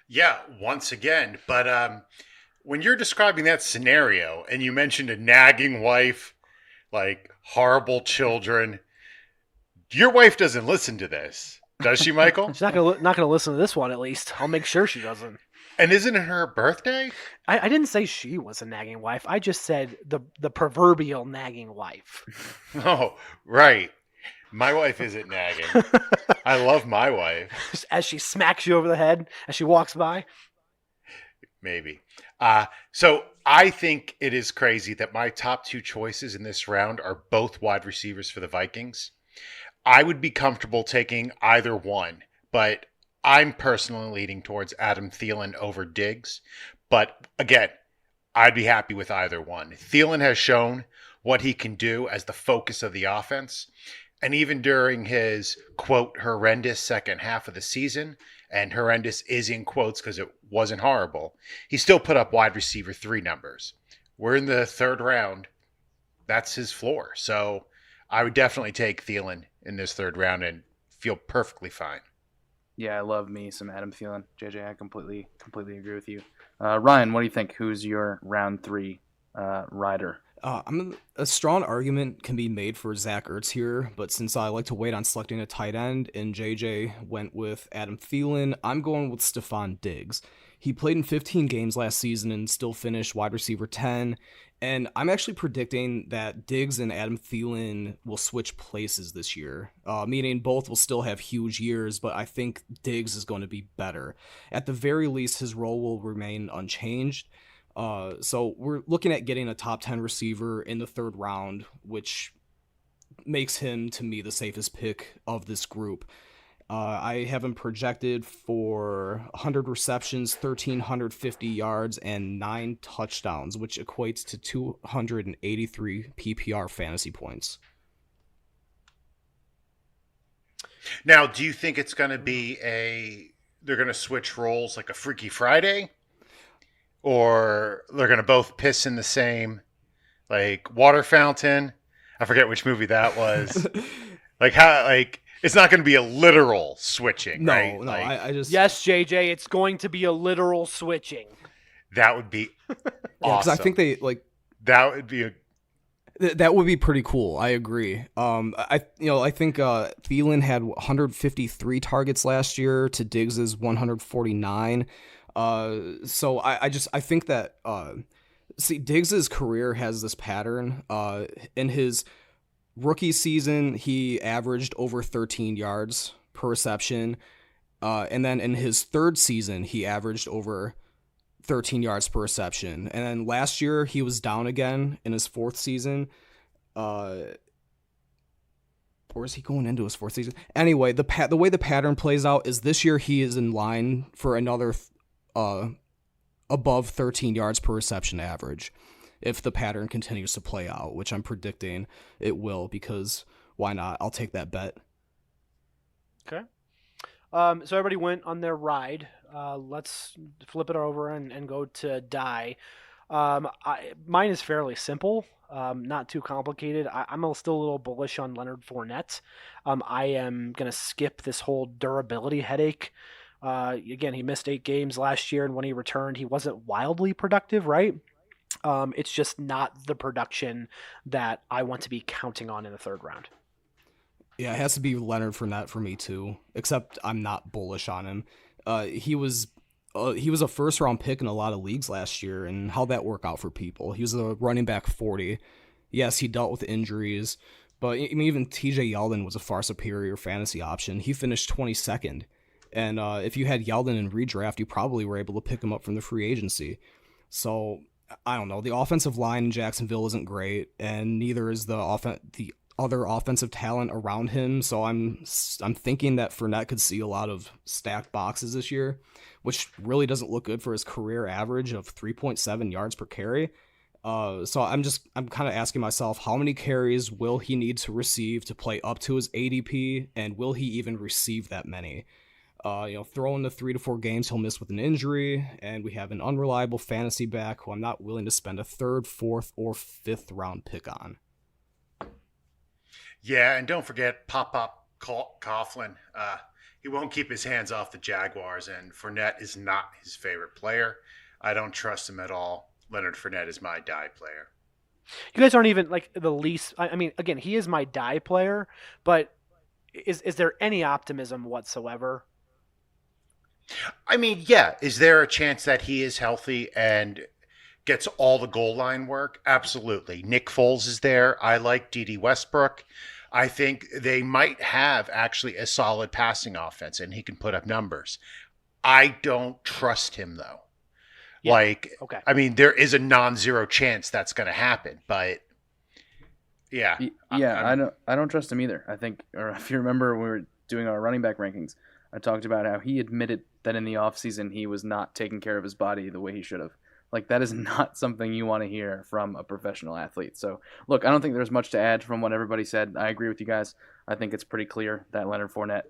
Yeah, once again. But when you're describing that scenario and you mentioned a nagging wife, like horrible children, your wife doesn't listen to this. Does she, Michael? She's not gonna listen to this one, at least. I'll make sure she doesn't. And isn't it her birthday? I didn't say she was a nagging wife. I just said the proverbial nagging wife. Oh, right. My wife isn't nagging. I love my wife. As she smacks you over the head as she walks by? Maybe. So I think it is crazy that my top 2 choices in this round are both wide receivers for the Vikings. I would be comfortable taking either one, but I'm personally leaning towards Adam Thielen over Diggs. But again, I'd be happy with either one. Thielen has shown what he can do as the focus of the offense. And even during his, quote, horrendous second half of the season, and horrendous is in quotes because it wasn't horrible, he still put up wide receiver 3 numbers. We're in the third round. That's his floor. So I would definitely take Thielen in this third round and feel perfectly fine. Yeah, I love me some Adam Thielen. JJ, I completely agree with you. Ryan, what do you think? Who's your round 3 rider? A strong argument can be made for Zach Ertz here, but since I like to wait on selecting a tight end and JJ went with Adam Thielen, I'm going with Stephon Diggs. He played in 15 games last season and still finished wide receiver 10, and I'm actually predicting that Diggs and Adam Thielen will switch places this year, meaning both will still have huge years, but I think Diggs is going to be better. At the very least, his role will remain unchanged. So we're looking at getting a top 10 receiver in the third round, which makes him, to me, the safest pick of this group. I have him projected for 100 receptions, 1,350 yards, and 9 touchdowns, which equates to 283 PPR fantasy points. Now, do you think it's going to be they're going to switch roles like a Freaky Friday? Or they're going to both piss in the same, like, water fountain? I forget which movie that was. It's not going to be a literal switching, right? No, I just... Yes, JJ, it's going to be a literal switching. That would be awesome. Because I think that would be that would be pretty cool. I agree. I think Thielen had 153 targets last year to Diggs's 149. So I think that Diggs's career has this pattern. In his rookie season, he averaged over 13 yards per reception. And then in his third season, he averaged over 13 yards per reception. And then last year, he was down again in his fourth season. Or is he going into his fourth season? Anyway, the way the pattern plays out is this year he is in line for another above 13 yards per reception average if the pattern continues to play out, which I'm predicting it will, because why not? I'll take that bet. Okay. So everybody went on their ride. Let's flip it over and go to die. Mine is fairly simple, not too complicated. I'm still a little bullish on Leonard Fournette. I am going to skip this whole durability headache. Again, he missed 8 games last year, and when he returned, he wasn't wildly productive, right? It's just not the production that I want to be counting on in the third round. Yeah, it has to be Leonard Fournette for me too, except I'm not bullish on him. He was a first-round pick in a lot of leagues last year, and how'd that work out for people? He was a running back 40. Yes, he dealt with injuries, but even TJ Yeldon was a far superior fantasy option. He finished 22nd. And if you had Yeldon in redraft, you probably were able to pick him up from the free agency. So, I don't know. The offensive line in Jacksonville isn't great, and neither is the other offensive talent around him. So I'm thinking that Fournette could see a lot of stacked boxes this year, which really doesn't look good for his career average of 3.7 yards per carry. So I'm kind of asking myself, how many carries will he need to receive to play up to his ADP, and will he even receive that many? Throw in the 3 to 4 games he'll miss with an injury, and we have an unreliable fantasy back who I'm not willing to spend a 3rd, 4th, or 5th round pick on. Yeah, and don't forget Pop Coughlin. He won't keep his hands off the Jaguars, and Fournette is not his favorite player. I don't trust him at all. Leonard Fournette is my die player. You guys aren't even like the least. I mean, again, he is my die player, but is there any optimism whatsoever? I mean, yeah. Is there a chance that he is healthy and gets all the goal line work? Absolutely. Nick Foles is there. I like D.D. Westbrook. I think they might have actually a solid passing offense, and he can put up numbers. I don't trust him, though. Yeah. Okay. I mean, there is a non-zero chance that's going to happen, but yeah. I don't trust him either. I think, or if you remember when we were doing our running back rankings, I talked about how he admitted that in the offseason he was not taking care of his body the way he should have. Like, that is not something you want to hear from a professional athlete. So, look, I don't think there's much to add from what everybody said. I agree with you guys. I think it's pretty clear that Leonard Fournette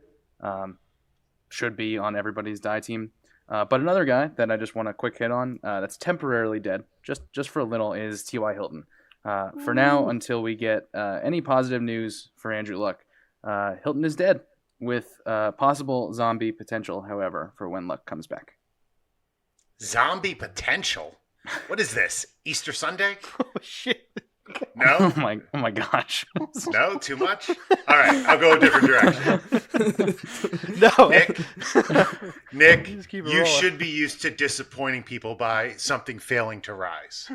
should be on everybody's die team. But another guy that I just want a quick hit on that's temporarily dead, just for a little, is T.Y. Hilton. For now, until we get any positive news for Andrew Luck, Hilton is dead, with possible zombie potential, however, for when Luck comes back. Zombie potential? What is this? Easter Sunday? Oh, shit. No? Oh my gosh. No? Too much? All right, I'll go a different direction. No. Nick, Just keep it you rolling. should be used to disappointing people by something failing to rise.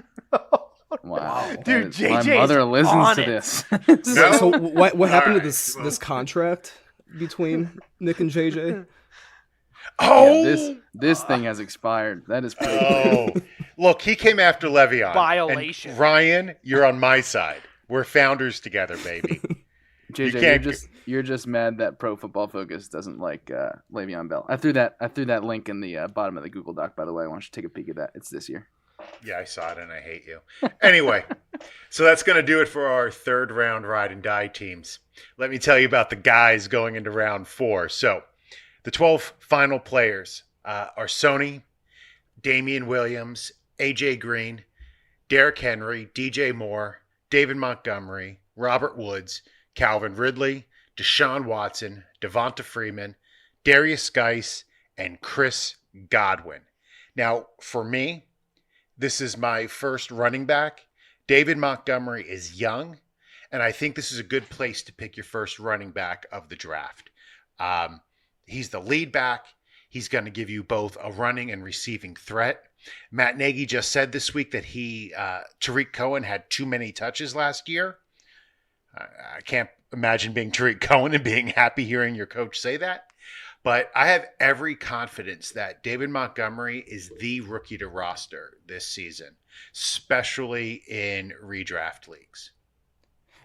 Wow. Dude, That is- my JJ's mother listens on to it. this. No? So what happened All to this right, this contract between Nick and JJ? Oh! This thing has expired. That is pretty Oh, look, he came after Le'Veon. Violation. And Ryan, you're on my side. We're founders together, baby. JJ, you're just mad that Pro Football Focus doesn't like Le'Veon Bell. I threw that link in the bottom of the Google Doc, by the way. I want you to take a peek at that. It's this year. Yeah, I saw it and I hate you. Anyway, so that's going to do it for our third round ride and die teams. Let me tell you about the guys going into round 4. So the 12 final players are Sony, Damian Williams, AJ Green, Derrick Henry, DJ Moore, David Montgomery, Robert Woods, Calvin Ridley, Deshaun Watson, Devonta Freeman, Darius Geis, and Chris Godwin. Now, for me, this is my first running back. David Montgomery is young, and I think this is a good place to pick your first running back of the draft. He's the lead back. He's going to give you both a running and receiving threat. Matt Nagy just said this week that Tariq Cohen had too many touches last year. I can't imagine being Tariq Cohen and being happy hearing your coach say that. But I have every confidence that David Montgomery is the rookie to roster this season, especially in redraft leagues.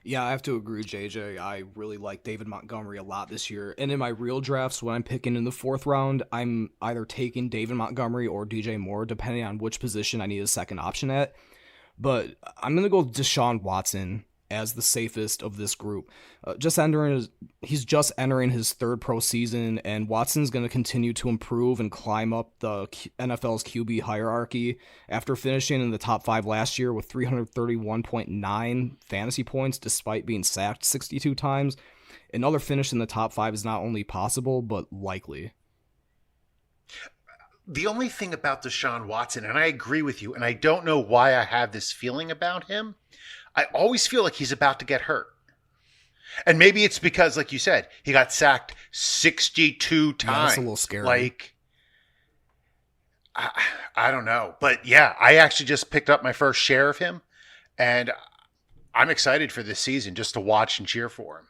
Yeah, I have to agree, JJ. I really like David Montgomery a lot this year. And in my real drafts, when I'm picking in the 4th round, I'm either taking David Montgomery or DJ Moore, depending on which position I need a second option at. But I'm going to go Deshaun Watson as the safest of this group. He's just entering his 3rd pro season, and Watson's going to continue to improve and climb up the NFL's QB hierarchy after finishing in the top 5 last year with 331.9 fantasy points despite being sacked 62 times. Another finish in the top 5 is not only possible, but likely. The only thing about Deshaun Watson, and I agree with you, and I don't know why I have this feeling about him, I always feel like he's about to get hurt. And maybe it's because, like you said, he got sacked 62 times. Yeah, that's a little scary. Like, I don't know. But yeah, I actually just picked up my first share of him, and I'm excited for this season just to watch and cheer for him.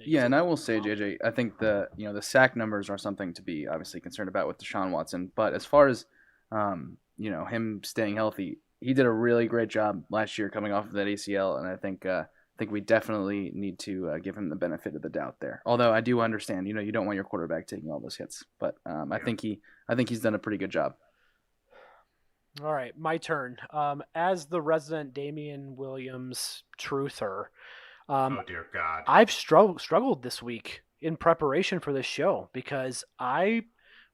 Yeah, and I will say, JJ, I think the sack numbers are something to be obviously concerned about with Deshaun Watson. But as far as him staying healthy, he did a really great job last year coming off of that ACL, and I think we definitely need to give him the benefit of the doubt there. Although I do understand, you don't want your quarterback taking all those hits, but I think he's done a pretty good job. All right, my turn. As the resident Damian Williams truther, Oh dear God! I've struggled this week in preparation for this show because I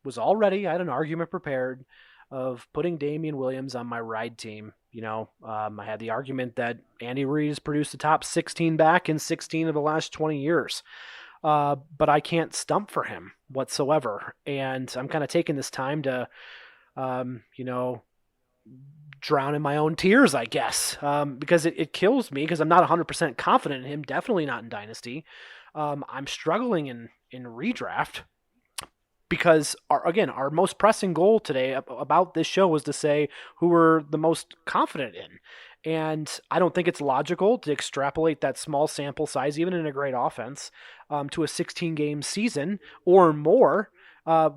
had an argument prepared of putting Damian Williams on my ride team. I had the argument that Andy Reid has produced the top 16 back in 16 of the last 20 years. But I can't stump for him whatsoever. And I'm kind of taking this time to, drown in my own tears, I guess, because it kills me because I'm not 100% confident in him, definitely not in Dynasty. I'm struggling in redraft. Because, our most pressing goal today about this show was to say who we're the most confident in. And I don't think it's logical to extrapolate that small sample size, even in a great offense, to a 16-game season or more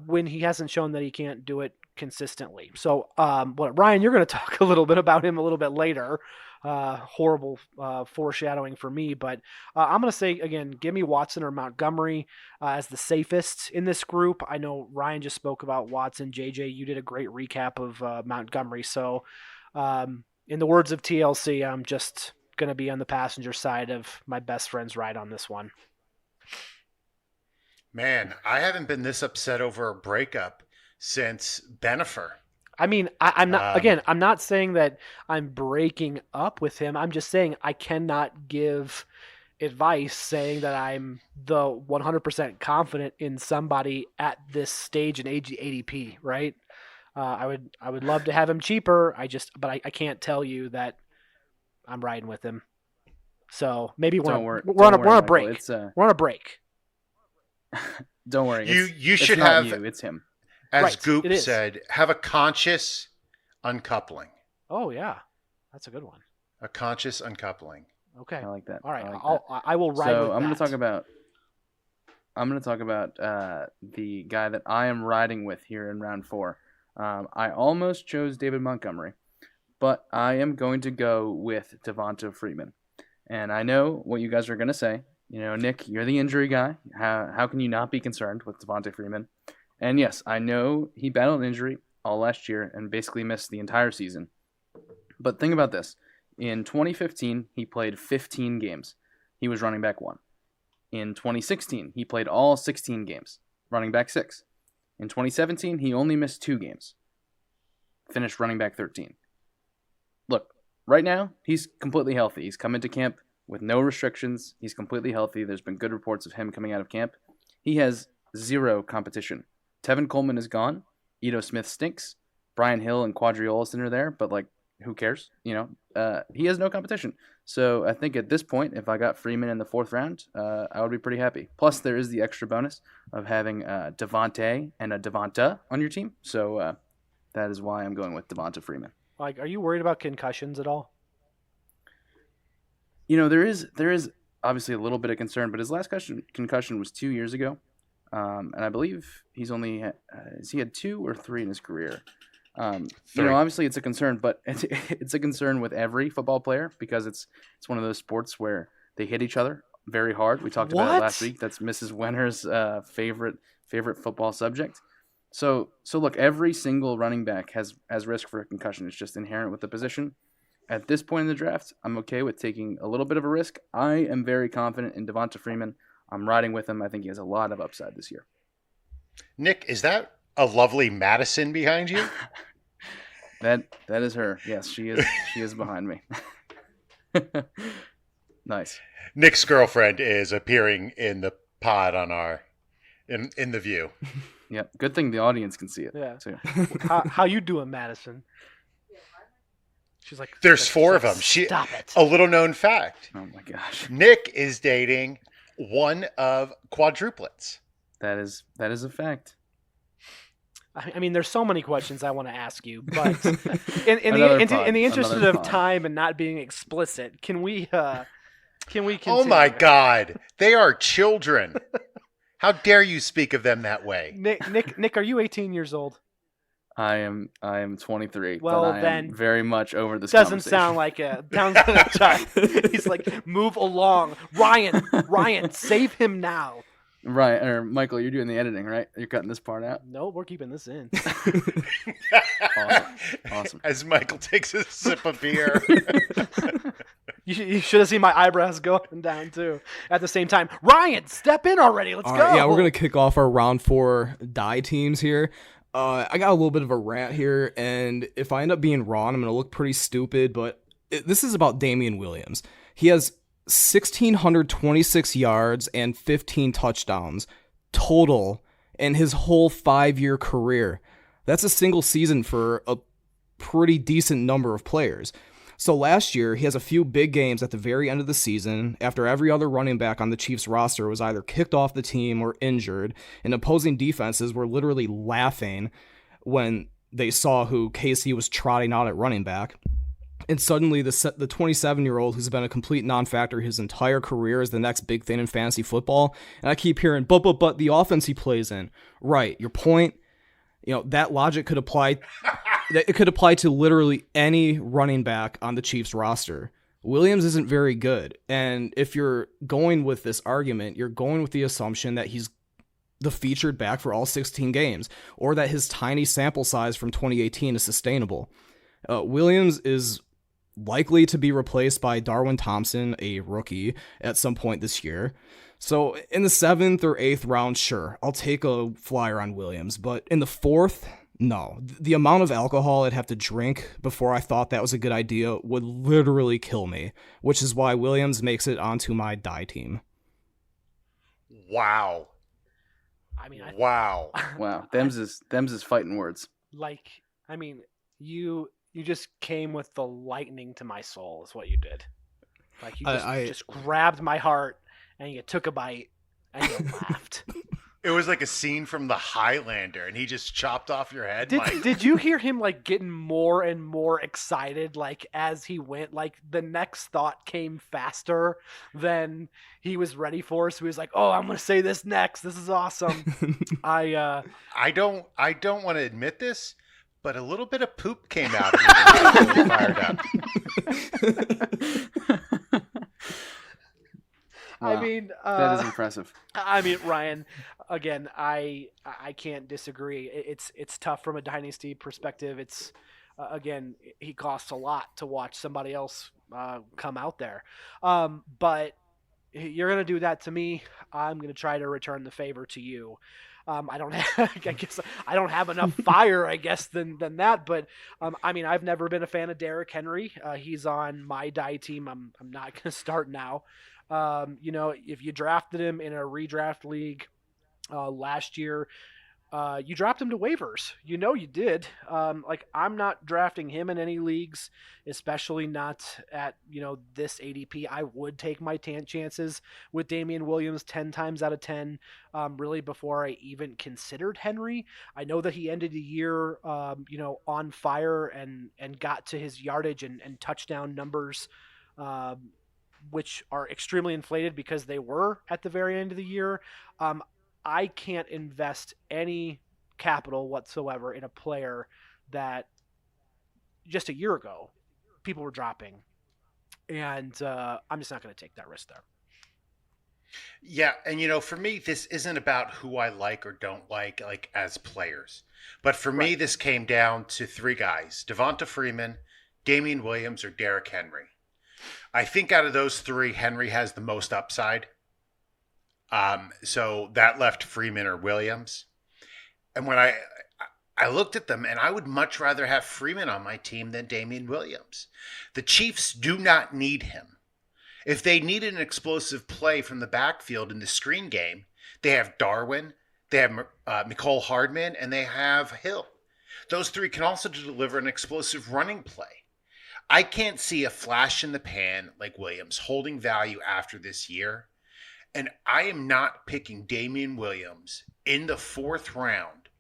when he hasn't shown that he can't do it consistently. So, Ryan, you're going to talk a little bit about him a little bit later. Horrible foreshadowing for me, but I'm going to say, again, give me Watson or Montgomery as the safest in this group. I know Ryan just spoke about Watson. JJ, you did a great recap of Montgomery. So in the words of TLC, I'm just going to be on the passenger side of my best friend's ride on this one. Man, I haven't been this upset over a breakup since Benifer. I mean, I'm not. Again, I'm not saying that I'm breaking up with him. I'm just saying I cannot give advice saying that I'm the 100% confident in somebody at this stage in ADP. Right? I would love to have him cheaper. But I can't tell you that I'm riding with him. So maybe we're on a break. We're on a break. Don't worry. You should it's not have you. It's him. As Right, Goop said, have a conscious uncoupling. Oh yeah, that's a good one. A conscious uncoupling. Okay, I like that. All right, I will ride. So with I'm going that. to talk about the guy that I am riding with here in round 4. I almost chose David Montgomery, but I am going to go with Devonta Freeman. And I know what you guys are going to say. You know, Nick, you're the injury guy. How can you not be concerned with Devonta Freeman? And yes, I know he battled an injury all last year and basically missed the entire season. But think about this. In 2015, he played 15 games. He was running back 1. In 2016, he played all 16 games, running back 6. In 2017, he only missed 2 games, finished running back 13. Look, right now, he's completely healthy. He's come into camp with no restrictions. He's completely healthy. There's been good reports of him coming out of camp. He has 0 competition. Tevin Coleman is gone. Ito Smith stinks. Brian Hill and Quadri Olison are there, but who cares? He has no competition. So I think at this point, if I got Freeman in the 4th round, I would be pretty happy. Plus, there is the extra bonus of having Devontae and a Devonta on your team. So that is why I'm going with Devonta Freeman. Are you worried about concussions at all? There is obviously a little bit of concern, but his last concussion was 2 years ago. And I believe he's only he had 2 or 3 in his career. Obviously it's a concern, but it's a concern with every football player because it's one of those sports where they hit each other very hard. We talked about it last week. That's Mrs. Wenner's favorite football subject. So look, every single running back has risk for a concussion. It's just inherent with the position. At this point in the draft, I'm okay with taking a little bit of a risk. I am very confident in Devonta Freeman. I'm riding with him. I think he has a lot of upside this year. Nick, is that a lovely Madison behind you? That is her. Yes, she is behind me. Nice. Nick's girlfriend is appearing in the pod on in the view. Yeah, good thing the audience can see it. Yeah. Too. How you doing, Madison? She's like, there's 4 of them. Stop it. A little known fact. Oh my gosh. Nick is dating one of quadruplets. That is a fact. I mean, there's so many questions I want to ask you, but in the interest of time and not being explicit, can we continue? Oh my God, they are children. How dare you speak of them that way? Nick, are you 18 years old? I am 23. Well, but I then am very much over this. Doesn't sound like a time. He's like, move along, Ryan, save him now. Right, or Michael, you're doing the editing, right? You're cutting this part out. No, we're keeping this in. Awesome. As Michael takes a sip of beer. You should have seen my eyebrows go up and down too at the same time. Ryan, step in already. Let's go. Yeah, we're gonna kick off our round 4 die teams here. I got a little bit of a rant here, and if I end up being wrong, I'm gonna look pretty stupid. But this is about Damian Williams. He has 1,626 yards and 15 touchdowns total in his whole 5-year career. That's a single season for a pretty decent number of players. So last year, he has a few big games at the very end of the season after every other running back on the Chiefs roster was either kicked off the team or injured, and opposing defenses were literally laughing when they saw who KC was trotting out at running back. And suddenly the 27-year-old who's been a complete non-factor his entire career is the next big thing in fantasy football. And I keep hearing, but the offense he plays in. Right, your point, that logic could apply. It could apply to literally any running back on the Chiefs roster. Williams isn't very good. And if you're going with this argument, you're going with the assumption that he's the featured back for all 16 games, or that his tiny sample size from 2018 is sustainable. Williams is likely to be replaced by Darwin Thompson, a rookie, at some point this year. So in the 7th or 8th round, sure, I'll take a flyer on Williams. But in the 4th, no. The amount of alcohol I'd have to drink before I thought that was a good idea would literally kill me, which is why Williams makes it onto my die team. Wow. I mean, wow. Wow. Them's is fighting words. Like, I mean, you just came with the lightning to my soul is what you did. Like, you just grabbed my heart and you took a bite and you laughed. It was like a scene from The Highlander, and he just chopped off your head. Did you hear him like getting more and more excited like as he went? Like the next thought came faster than he was ready for. So he was like, "Oh, I'm gonna say this next. This is awesome." I don't want to admit this, but a little bit of poop came out of me. I was really fired up. Wow. I mean, that is impressive. I mean, Ryan, again, I can't disagree. It's tough from a dynasty perspective. It's again, he costs a lot to watch somebody else come out there. But you're gonna do that to me. I'm gonna try to return the favor to you. I don't have, I guess I don't have enough fire, I guess, than that. But I mean, I've never been a fan of Derrick Henry. He's on my die team. I'm not gonna start now. You know, if you drafted him in a redraft league last year, you dropped him to waivers. You know you did. Like, I'm not drafting him in any leagues, especially not at, you know, this ADP. I would take my chances with Damian Williams 10 times out of 10, really before I even considered Henry. I know that he ended the year, you know, on fire and got to his yardage and touchdown numbers, which are extremely inflated because they were at the very end of the year. I can't invest any capital whatsoever in a player that just a year ago people were dropping. And I'm just not going to take that risk there. Yeah, and you know, for me, this isn't about who I like or don't like as players. But for me, this came down to three guys: Devonta Freeman, Damian Williams, or Derrick Henry. I think out of those three, Henry has the most upside. So that left Freeman or Williams. And when I looked at them, and I would much rather have Freeman on my team than Damian Williams. The Chiefs do not need him. If they needed an explosive play from the backfield in the screen game, they have Darwin, they have Mecole Hardman, and they have Hill. Those three can also deliver an explosive running play. I can't see a flash in the pan like Williams holding value after this year. And I am not picking Damian Williams in the 4th round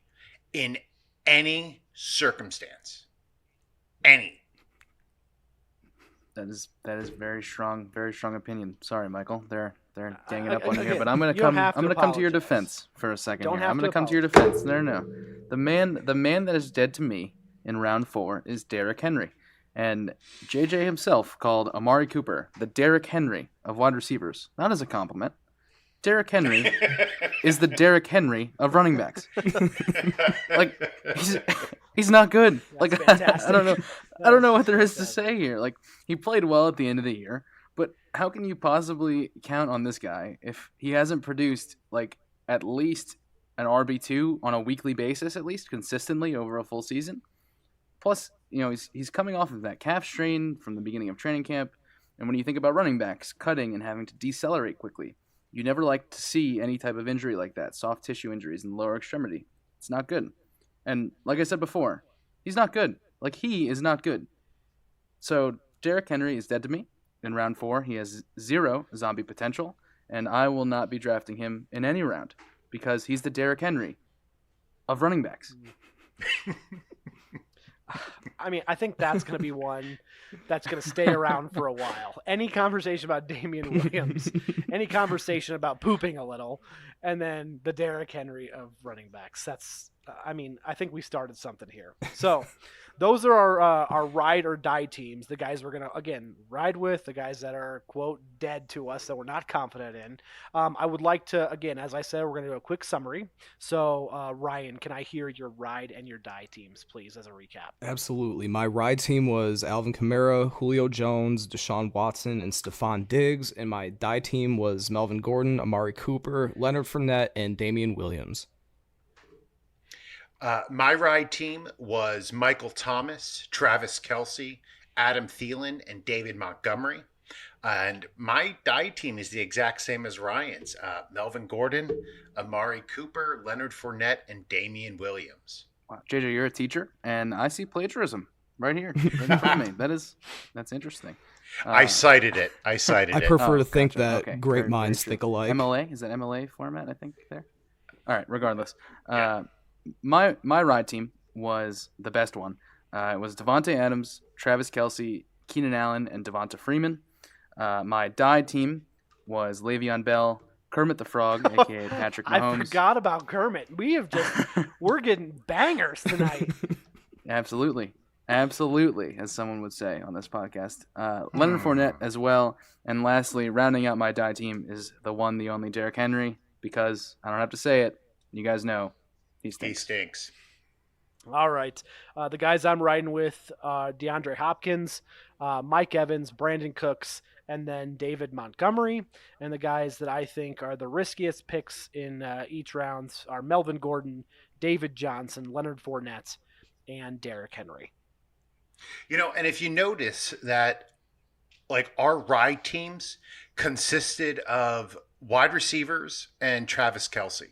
in any circumstance. Any. That is very strong opinion. Sorry, Michael. They're ganging up on you again, here, but I'm gonna come to your defense for a second. Don't here. have I'm gonna to come to your defense. No. The man that is dead to me in round 4 is Derrick Henry. And JJ himself called Amari Cooper the Derrick Henry of wide receivers. Not as a compliment. Derrick Henry is the Derrick Henry of running backs. Like, he's not good. That's like fantastic. I don't know what there is to say here. Like, he played well at the end of the year, but how can you possibly count on this guy if he hasn't produced like at least an RB2 on a weekly basis, at least consistently over a full season? Plus, you know, he's coming off of that calf strain from the beginning of training camp, and when you think about running backs cutting and having to decelerate quickly, you never like to see any type of injury like that, soft tissue injuries in the lower extremity. It's not good. And like I said before, he's not good. Like, he is not good. So Derrick Henry is dead to me. In round 4, he has 0 zombie potential, and I will not be drafting him in any round because he's the Derrick Henry of running backs. I mean, I think that's going to be one that's going to stay around for a while. Any conversation about Damian Williams, any conversation about pooping a little, and then the Derrick Henry of running backs. I mean, I think we started something here. So those are our ride or die teams, the guys we're going to, again, ride with, the guys that are, quote, dead to us that we're not confident in. I would like to, again, as I said, we're going to do a quick summary. So, Ryan, can I hear your ride and your die teams, please, as a recap? Absolutely. My ride team was Alvin Kamara, Julio Jones, Deshaun Watson, and Stephon Diggs. And my die team was Melvin Gordon, Amari Cooper, Leonard Fournette, and Damian Williams. My ride team was Michael Thomas, Travis Kelce, Adam Thielen, and David Montgomery. And my die team is the exact same as Ryan's. Melvin Gordon, Amari Cooper, Leonard Fournette, and Damian Williams. Wow. JJ, you're a teacher, and I see plagiarism right here, right in front of me. That's interesting. I cited it. I prefer to think gotcha. that great minds think alike. MLA? Is that MLA format, I think, there? All right, regardless. My ride team was the best one. It was Devontae Adams, Travis Kelce, Keenan Allen, and Devonta Freeman. My die team was Le'Veon Bell, Kermit the Frog, a.k.a. Patrick Mahomes. I forgot about Kermit. We're getting bangers tonight. Absolutely, as someone would say on this podcast. Leonard Fournette as well. And lastly, rounding out my die team is the one, the only Derrick Henry, because I don't have to say it. You guys know. He stinks. All right. The guys I'm riding with, DeAndre Hopkins, Mike Evans, Brandon Cooks, and then David Montgomery. And the guys that I think are the riskiest picks in each round are Melvin Gordon, David Johnson, Leonard Fournette, and Derrick Henry. And if you notice that, like, our ride teams consisted of wide receivers and Travis Kelce.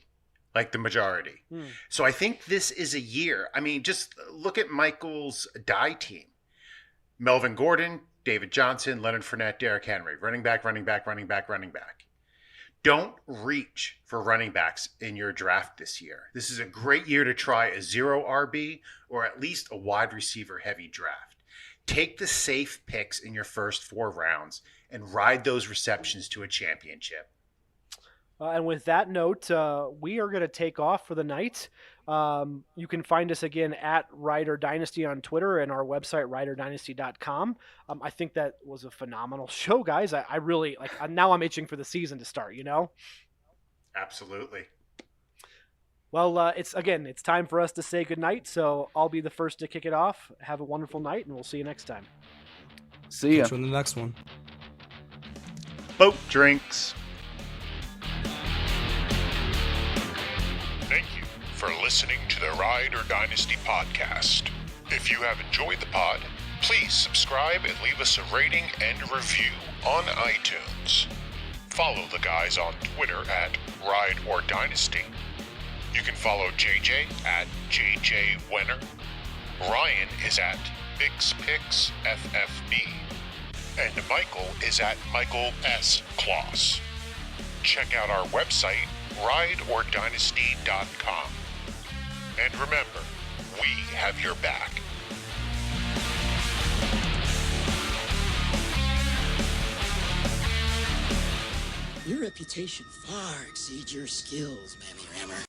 Like the majority. So I think this is a year. I mean, just look at Michael's die team. Melvin Gordon, David Johnson, Leonard Fournette, Derrick Henry. Running back. Don't reach for running backs in your draft this year. This is a great year to try a 0 RB or at least a wide receiver heavy draft. Take the safe picks in your first 4 rounds and ride those receptions to a championship. And with that note, we are going to take off for the night. You can find us again at Rider Dynasty on Twitter and our website, riderdynasty.com. I think that was a phenomenal show, guys. I really now I'm itching for the season to start, Absolutely. Well, it's time for us to say goodnight. So I'll be the first to kick it off. Have a wonderful night, and we'll see you next time. See ya. Catch you in the next one. Boat drinks. Thank you for listening to the Ride or Dynasty podcast. If you have enjoyed the pod, please subscribe and leave us a rating and review on iTunes. Follow the guys on Twitter at Ride or Dynasty. You can follow JJ at JJ Wenner. Ryan is at BixPixFFB. And Michael is at Michael S. Kloss. Check out our website, rideordynasty.com. And remember, we have your back. Your reputation far exceeds your skills, Mammy Rammer.